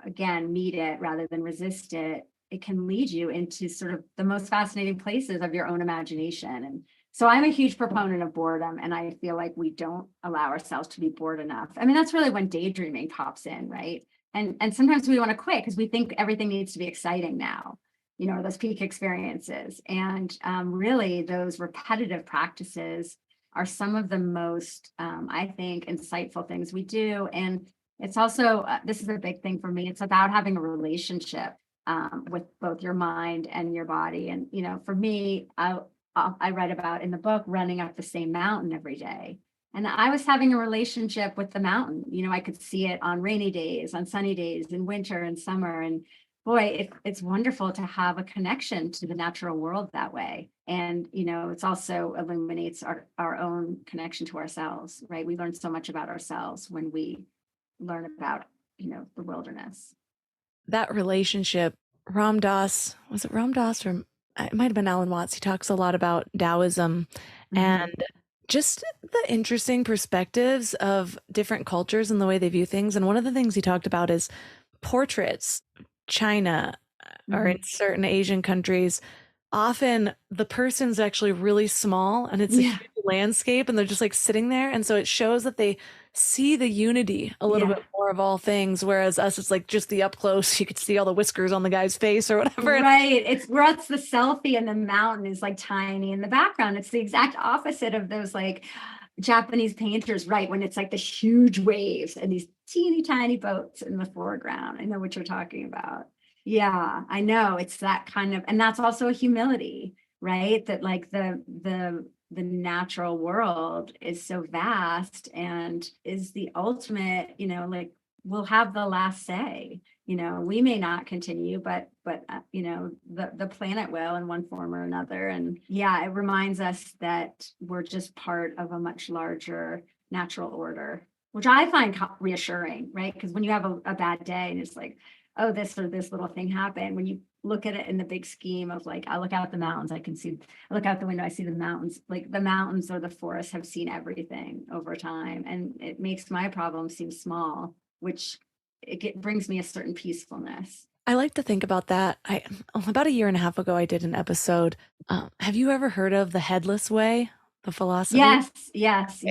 again, meet it rather than resist it, it can lead you into sort of the most fascinating places of your own imagination. And so I'm a huge proponent of boredom. And I feel like we don't allow ourselves to be bored enough. I mean, that's really when daydreaming pops in, right? And sometimes we want to quit because we think everything needs to be exciting now, those peak experiences. And really those repetitive practices are some of the most, I think, insightful things we do. And it's also, this is a big thing for me. It's about having a relationship with both your mind and your body. And, for me, I write about in the book, running up the same mountain every day. And I was having a relationship with the mountain. I could see it on rainy days, on sunny days, in winter and summer. And boy, it's wonderful to have a connection to the natural world that way. And, it's also illuminates our own connection to ourselves, right? We learn so much about ourselves when we learn about, the wilderness. That relationship, Ram Dass, was it Ram Dass or it might have been Alan Watts? He talks a lot about Taoism and just the interesting perspectives of different cultures and the way they view things. And one of the things he talked about is portraits. China or in certain Asian countries, often the person's actually really small and it's a huge landscape and they're just like sitting there. And so it shows that they see the unity a little bit more of all things. Whereas us, it's like just the up close, you could see all the whiskers on the guy's face or whatever. Right. It's the selfie and the mountain is like tiny in the background. It's the exact opposite of those like Japanese painters, right? When it's like the huge waves and these teeny tiny boats in the foreground. I know what you're talking about. Yeah, I know. It's that kind of, and that's also a humility, right? That like the natural world is so vast and is the ultimate, like we'll have the last say. We may not continue, but the planet will in one form or another. And yeah, it reminds us that we're just part of a much larger natural order, which I find reassuring, right? Because when you have a bad day and it's like, oh, this or this little thing happened, when you look at it in the big scheme of like, I look out the mountains, I look out the window, I see the mountains, like the mountains or the forests have seen everything over time. And it makes my problem seem small, which brings me a certain peacefulness. I like to think about that. About a year and a half ago, I did an episode. Have you ever heard of the headless way? The philosophy? Yes.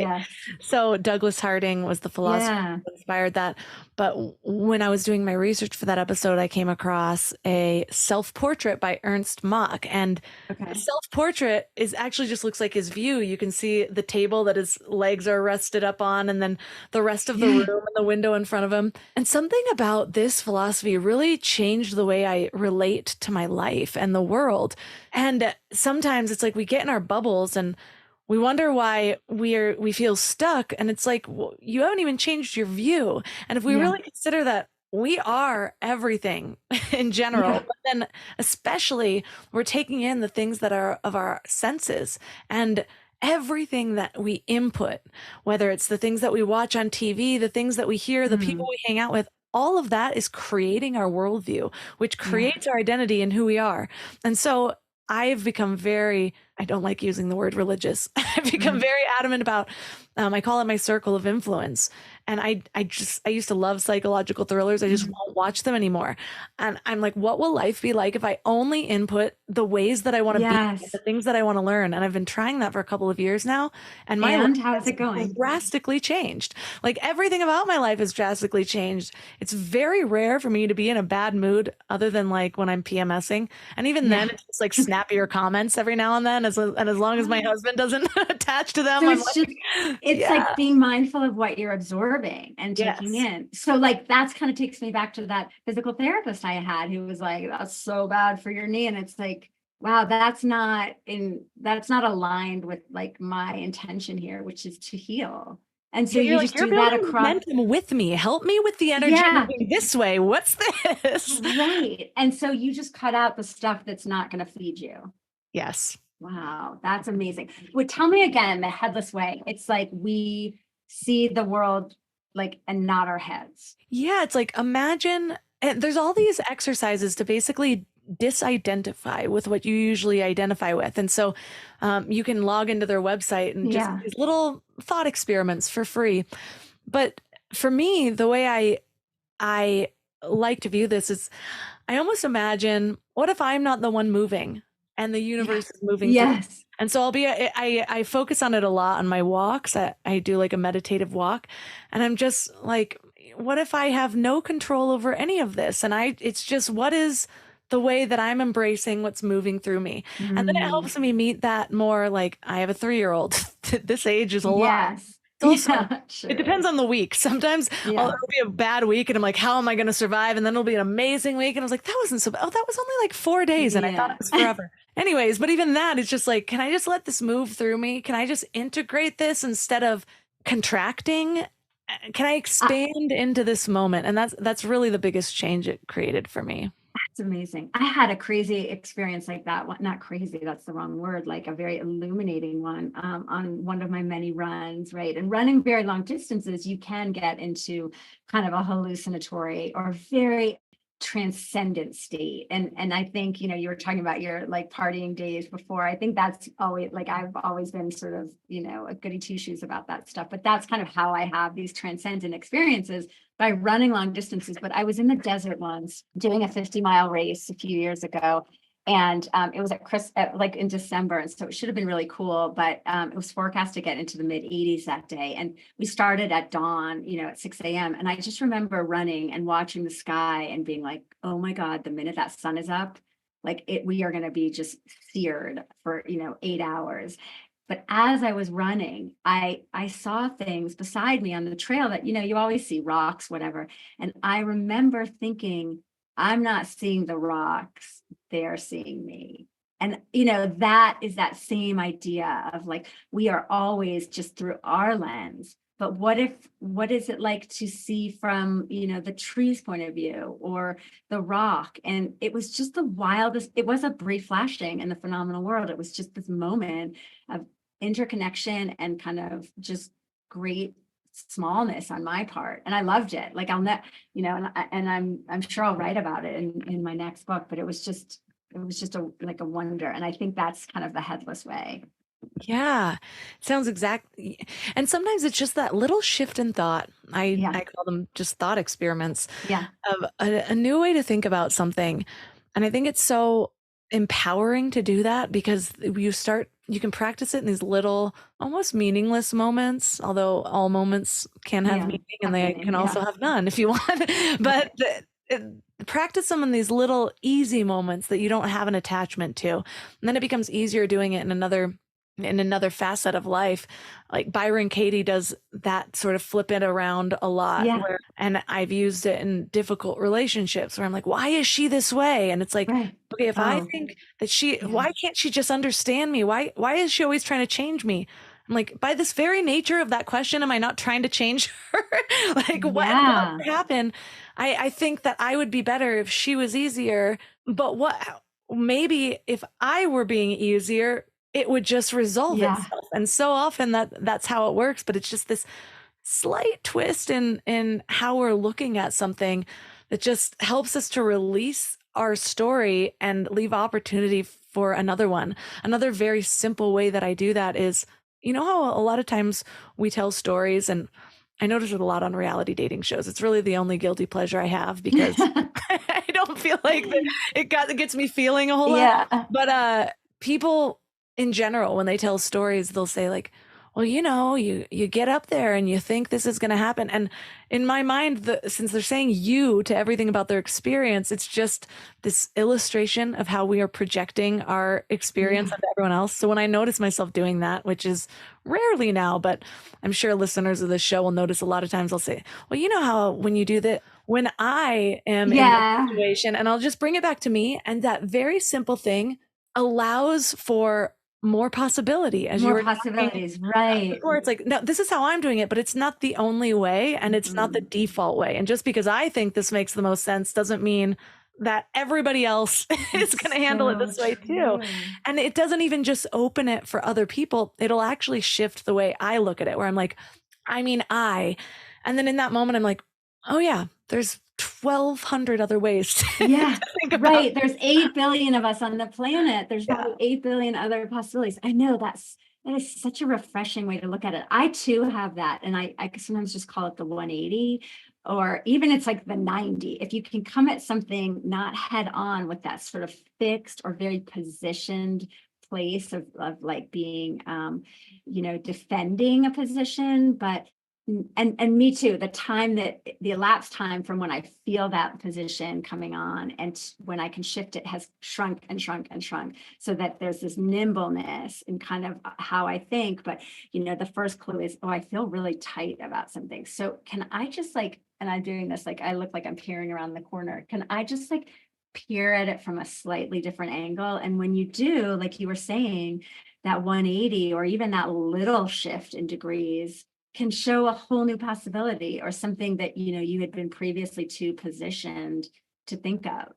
So Douglas Harding was the philosopher who inspired that. But when I was doing my research for that episode, I came across a self-portrait by Ernst Mach. And the self-portrait actually just looks like his view. You can see the table that his legs are rested up on, and then the rest of the room and the window in front of him. And something about this philosophy really changed the way I relate to my life and the world. And sometimes it's like we get in our bubbles and we wonder why we feel stuck. And it's like, well, you haven't even changed your view. And if we really consider that we are everything in general, but then especially we're taking in the things that are of our senses and everything that we input, whether it's the things that we watch on TV, the things that we hear, the people we hang out with, all of that is creating our worldview, which creates our identity and who we are. And so I've become very I don't like using the word religious. I've become very adamant about, I call it my circle of influence. And I used to love psychological thrillers. I just won't watch them anymore. And I'm like, what will life be like if I only input the ways that I want to be, the things that I want to learn? And I've been trying that for a couple of years now. And my life how's it going? drastically changed. Like everything about my life has drastically changed. It's very rare for me to be in a bad mood other than like when I'm PMSing. And even then it's just like snappier comments every now and then. And as long as my husband doesn't attach to them, So I'm it's like being mindful of what you're absorbing and taking in. So like that's kind of takes me back to that physical therapist I had who was like, that's so bad for your knee. And it's like, wow, that's not aligned with like my intention here, which is to heal. And so you just do that across momentum with me. Help me with the energy moving this way. What's this? Right. And so you just cut out the stuff that's not going to feed you. Yes. Wow, that's amazing. Well, tell me again, the headless way. It's like we see the world like and not our heads. Yeah, it's like imagine there's all these exercises to basically disidentify with what you usually identify with. And so you can log into their website and just these little thought experiments for free. But for me, the way I like to view this is I almost imagine, what if I'm not the one moving and the universe is moving through? And so I focus on it a lot on my walks. I do like a meditative walk, and I'm just like, what if I have no control over any of this? And it's just, what is the way that I'm embracing what's moving through me? And then it helps me meet that more. Like I have a 3-year-old. This age is a lot. Also, it depends on the week. Sometimes it'll be a bad week and I'm like, how am I going to survive? And then it'll be an amazing week. And I was like, that wasn't so bad. Oh, that was only like 4 days. And I thought it was forever. Anyways, but even that, it's just like, can I just let this move through me? Can I just integrate this instead of contracting? Can I expand into this moment? And that's really the biggest change it created for me. That's amazing. I had a crazy experience like that. Not crazy, that's the wrong word, like a very illuminating one on one of my many runs, right? And running very long distances, you can get into kind of a hallucinatory or very transcendent state. And I think, you were talking about your like partying days before. I think that's always like, I've always been sort of, a goody two shoes about that stuff, but that's kind of how I have these transcendent experiences by running long distances. But I was in the desert once doing a 50-mile race a few years ago. And it was like in December. And so it should have been really cool, but it was forecast to get into the mid 80s that day. And we started at dawn, at 6 a.m. And I just remember running and watching the sky and being like, oh my God, the minute that sun is up, we are going to be just seared for, 8 hours. But as I was running, I saw things beside me on the trail that, you always see rocks, whatever. And I remember thinking, I'm not seeing the rocks, they're seeing me. And, that is that same idea of like, we are always just through our lens. But what is it like to see from, the tree's point of view or the rock? And it was just the wildest, it was a brief flashing in the phenomenal world. It was just this moment of interconnection and kind of just great smallness on my part. And I loved it. Like and I'm sure I'll write about it in my next book, but it was just a wonder. And I think that's kind of the headless way. Yeah, sounds exact. And sometimes it's just that little shift in thought. I call them just thought experiments of a new way to think about something. And I think it's so empowering to do that because you can practice it in these little, almost meaningless moments, although all moments can have meaning and they can also have none if you want. But practice them in these little easy moments that you don't have an attachment to. And then it becomes easier doing it in another facet of life. Like Byron Katie does that sort of flip it around a lot. And I've used it in difficult relationships where I'm like, why is she this way? And it's like, okay, if I think that why can't she just understand me? Why is she always trying to change me? I'm like, by this very nature of that question, am I not trying to change her? What happened? I think that I would be better if she was easier, but maybe if I were being easier, it would just resolve itself. And so often that's how it works, but it's just this slight twist in how we're looking at something that just helps us to release our story and leave opportunity for another one. Another very simple way that I do that is, you know how a lot of times we tell stories, and I notice it a lot on reality dating shows. It's really the only guilty pleasure I have because I don't feel like it gets me feeling a whole lot. Yeah. But people in general, when they tell stories, they'll say like, well, you know, you get up there and you think this is going to happen. And in my mind, since they're saying you to everything about their experience, it's just this illustration of how we are projecting our experience onto everyone else. So when I notice myself doing that, which is rarely now, but I'm sure listeners of this show will notice a lot of times I'll say, well, you know how when you do that, when I am in a situation, and I'll just bring it back to me. And that very simple thing allows for more possibility, as more you were possibilities, right? Before, it's like, no, this is how I'm doing it, but it's not the only way, and it's not the default way. And just because I think this makes the most sense doesn't mean that everybody else is going to handle it this way too. And it doesn't even just open it for other people; it'll actually shift the way I look at it. Where I'm like, and then in that moment, I'm like, oh yeah, there's 1,200 other ways to think about right. There's 8 billion of us on the planet. There's probably 8 billion other possibilities. I know that is such a refreshing way to look at it. I too have that. And I sometimes just call it the 180, or even it's like the 90. If you can come at something not head on with that sort of fixed or very positioned place of like being, defending a position, but and me too, the elapsed time from when I feel that position coming on and when I can shift it has shrunk and shrunk and shrunk, so that there's this nimbleness in kind of how I think. But the first clue is, I feel really tight about something, so can I just and I'm doing this, I look like I'm peering around the corner, can I just peer at it from a slightly different angle? And when you do, like you were saying, that 180 or even that little shift in degrees can show a whole new possibility, or something that you had been previously too positioned to think of.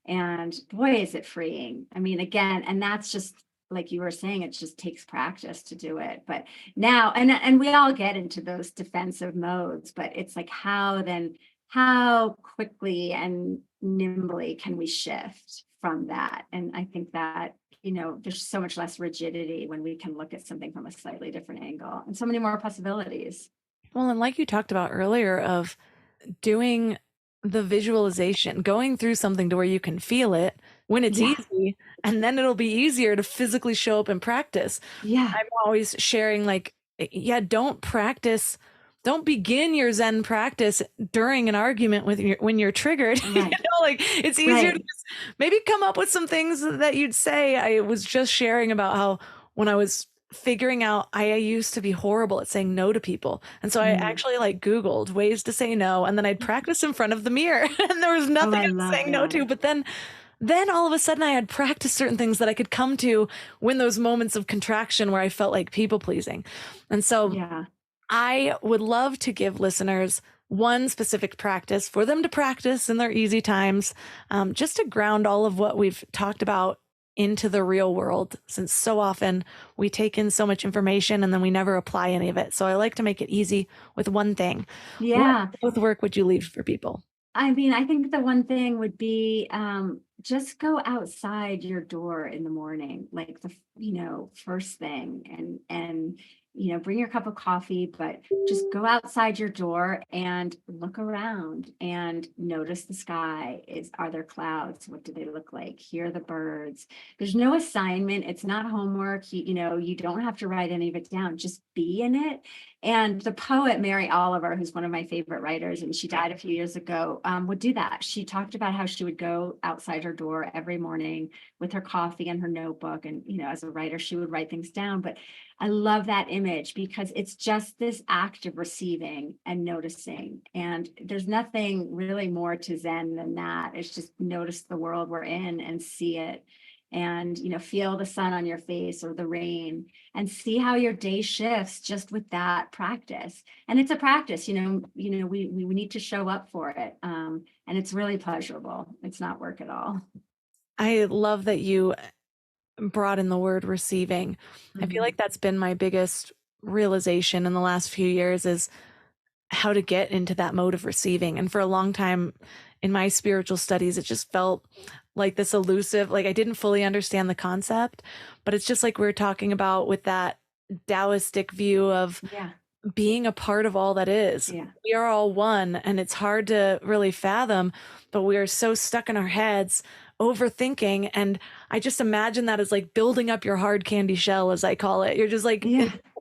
And boy, is it freeing. I mean, again, and that's just like you were saying, it just takes practice to do it. But now, and we all get into those defensive modes, but it's like, how quickly and nimbly can we shift from that? And I think that there's so much less rigidity when we can look at something from a slightly different angle, and so many more possibilities. Well, and like you talked about earlier, of doing the visualization, going through something to where you can feel it when it's easy, and then it'll be easier to physically show up and practice. I'm always sharing don't begin your Zen practice during an argument when you're triggered. It's easier to just maybe come up with some things that you'd say. I was just sharing about how when I was figuring out, I used to be horrible at saying no to people. And so I actually Googled ways to say no, and then I'd practice in front of the mirror and there was nothing I was saying no to. But then all of a sudden I had practiced certain things that I could come to when those moments of contraction where I felt like people pleasing. And so I would love to give listeners one specific practice for them to practice in their easy times, just to ground all of what we've talked about into the real world, since so often we take in so much information and then we never apply any of it. So I like to make it easy with one thing. What work would you leave for people? I mean, I think the one thing would be just go outside your door in the morning, like the first thing, and bring your cup of coffee, but just go outside your door and look around and notice the sky. Are there clouds? What do they look like? Hear the birds. There's no assignment. It's not homework. You don't have to write any of it down. Just be in it. And the poet Mary Oliver, who's one of my favorite writers, and she died a few years ago, would do that. She talked about how she would go outside her door every morning with her coffee and her notebook. And, as a writer, she would write things down. But I love that image because it's just this act of receiving and noticing. And there's nothing really more to Zen than that. It's just notice the world we're in and see it. And, feel the sun on your face or the rain, and see how your day shifts just with that practice. And it's a practice, we need to show up for it. And it's really pleasurable. It's not work at all. I love that you brought in the word receiving. I feel like that's been my biggest realization in the last few years, is how to get into that mode of receiving. And for a long time in my spiritual studies, it just felt like this elusive, like I didn't fully understand the concept, but it's just like we were talking about with that Taoistic view of being a part of all that is. We are all one, and it's hard to really fathom, but we are so stuck in our heads overthinking. And I just imagine that as like building up your hard candy shell, as I call it. You're just like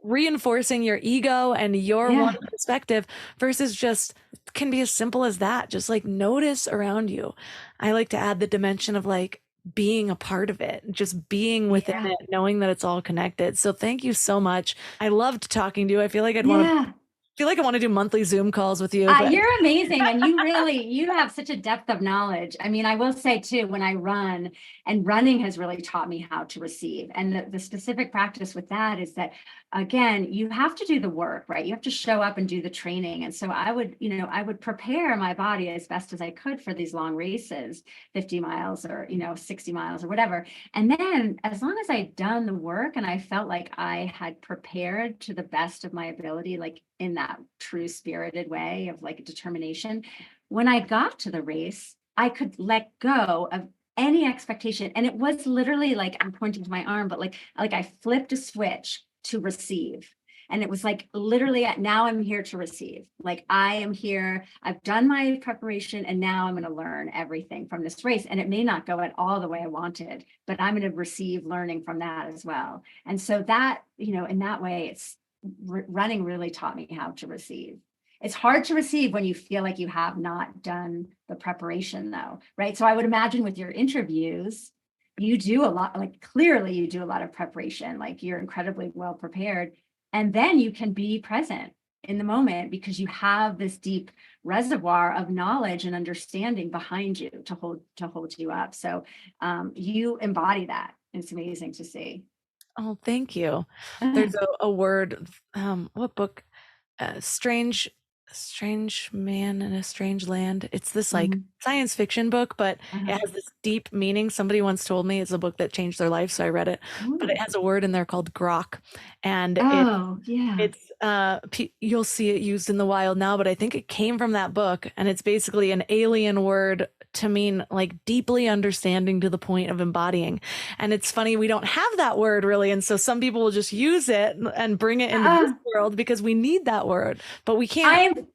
reinforcing your ego and your one perspective versus just can be as simple as that. Just like notice around you. I like to add the dimension of like being a part of it, just being within it, knowing that it's all connected. So thank you so much. I loved talking to you. I feel like I want to do monthly Zoom calls with you. You're amazing. And you have such a depth of knowledge. I mean, I will say too, when I run, and running has really taught me how to receive. And the specific practice with that is that, again, you have to do the work, right? You have to show up and do the training. And so I would prepare my body as best as I could for these long races, 50 miles or, 60 miles or whatever. And then as long as I'd done the work and I felt like I had prepared to the best of my ability, like in that true spirited way of like determination, when I got to the race, I could let go of any expectation. And it was literally like, I'm pointing to my arm, but like I flipped a switch to receive. And it was like, literally, now I'm here to receive. Like, I am here, I've done my preparation, and now I'm going to learn everything from this race. And it may not go at all the way I wanted, but I'm going to receive learning from that as well. And so that, in that way, it's running really taught me how to receive. It's hard to receive when you feel like you have not done the preparation though, right? So I would imagine with your interviews, you do a lot, like clearly you do a lot of preparation, like you're incredibly well prepared. And then you can be present in the moment because you have this deep reservoir of knowledge and understanding behind you to hold you up. So you embody that. It's amazing to see. Oh, thank you. There's a word, what book? Strange Man in a Strange Land. It's this like science fiction book, but it has this deep meaning. Somebody once told me it's a book that changed their life, so I read it. But it has a word in there called grok, and it's you'll see it used in the wild now, but I think it came from that book, and it's basically an alien word to mean like deeply understanding to the point of embodying. And it's funny, we don't have that word really, and so some people will just use it and bring it into this world because we need that word, but we can't.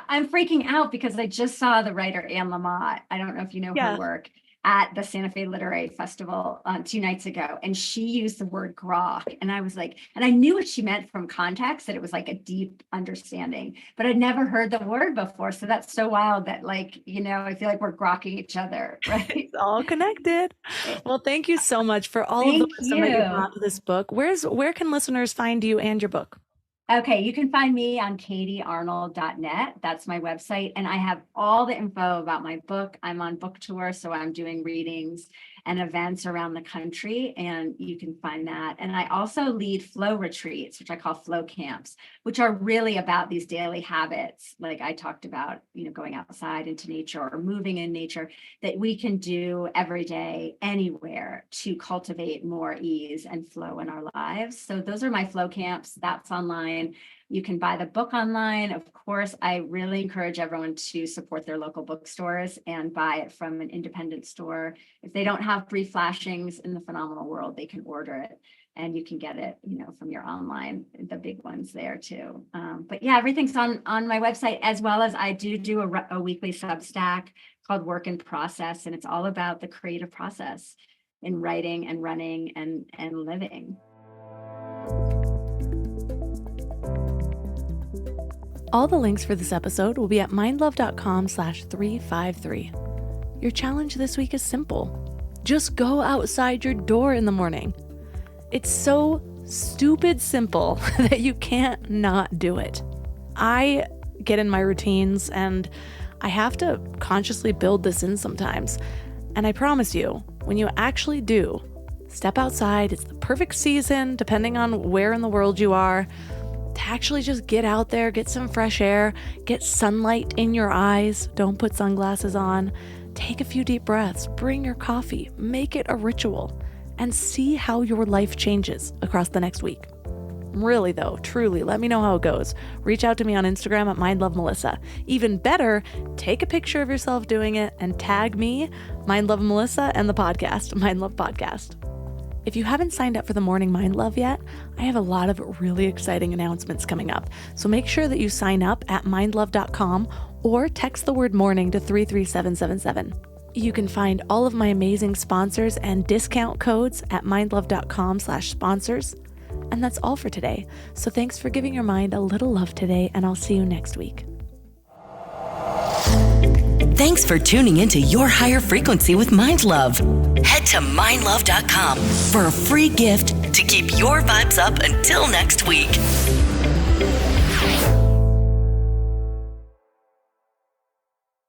I'm freaking out because I just saw the writer Anne Lamott. I don't know if you know her work, at the Santa Fe Literary Festival 2 nights ago. And she used the word grok. And I was like, and I knew what she meant from context, that it was like a deep understanding, but I'd never heard the word before. So that's so wild that like, I feel like we're grokking each other, right? It's all connected. Well, thank you so much for all of the wisdom that you brought to this book. Where can listeners find you and your book? Okay, you can find me on katiearnold.net. That's my website. And I have all the info about my book. I'm on book tour, so I'm doing readings and events around the country, and you can find that. And I also lead flow retreats, which I call flow camps, which are really about these daily habits, like I talked about, going outside into nature or moving in nature, that we can do every day, anywhere, to cultivate more ease and flow in our lives. So those are my flow camps. That's online. You can buy the book online. Of course, I really encourage everyone to support their local bookstores and buy it from an independent store. If they don't have free flashings in the phenomenal world, they can order it, and you can get it, from your online, the big ones there too. But yeah, everything's on my website, as well as I do a weekly Substack called Work in Process, and it's all about the creative process in writing and running and living. All the links for this episode will be at mindlove.com/353. Your challenge this week is simple. Just go outside your door in the morning. It's so stupid simple that you can't not do it. I get in my routines and I have to consciously build this in sometimes. And I promise you, when you actually do step outside, it's the perfect season, depending on where in the world you are, to actually just get out there, get some fresh air, get sunlight in your eyes, don't put sunglasses on, take a few deep breaths, bring your coffee, make it a ritual, and see how your life changes across the next week. Really though, truly, let me know how it goes. Reach out to me on Instagram at mindlovemelissa. Even better, take a picture of yourself doing it and tag me, mindlovemelissa, and the podcast, Mind Love Podcast. If you haven't signed up for the Morning Mind Love yet, I have a lot of really exciting announcements coming up. So make sure that you sign up at mindlove.com or text the word morning to 33777. You can find all of my amazing sponsors and discount codes at mindlove.com/sponsors. And that's all for today. So thanks for giving your mind a little love today, and I'll see you next week. Thanks for tuning into Your Higher Frequency with Mind Love. Head to mindlove.com for a free gift to keep your vibes up until next week.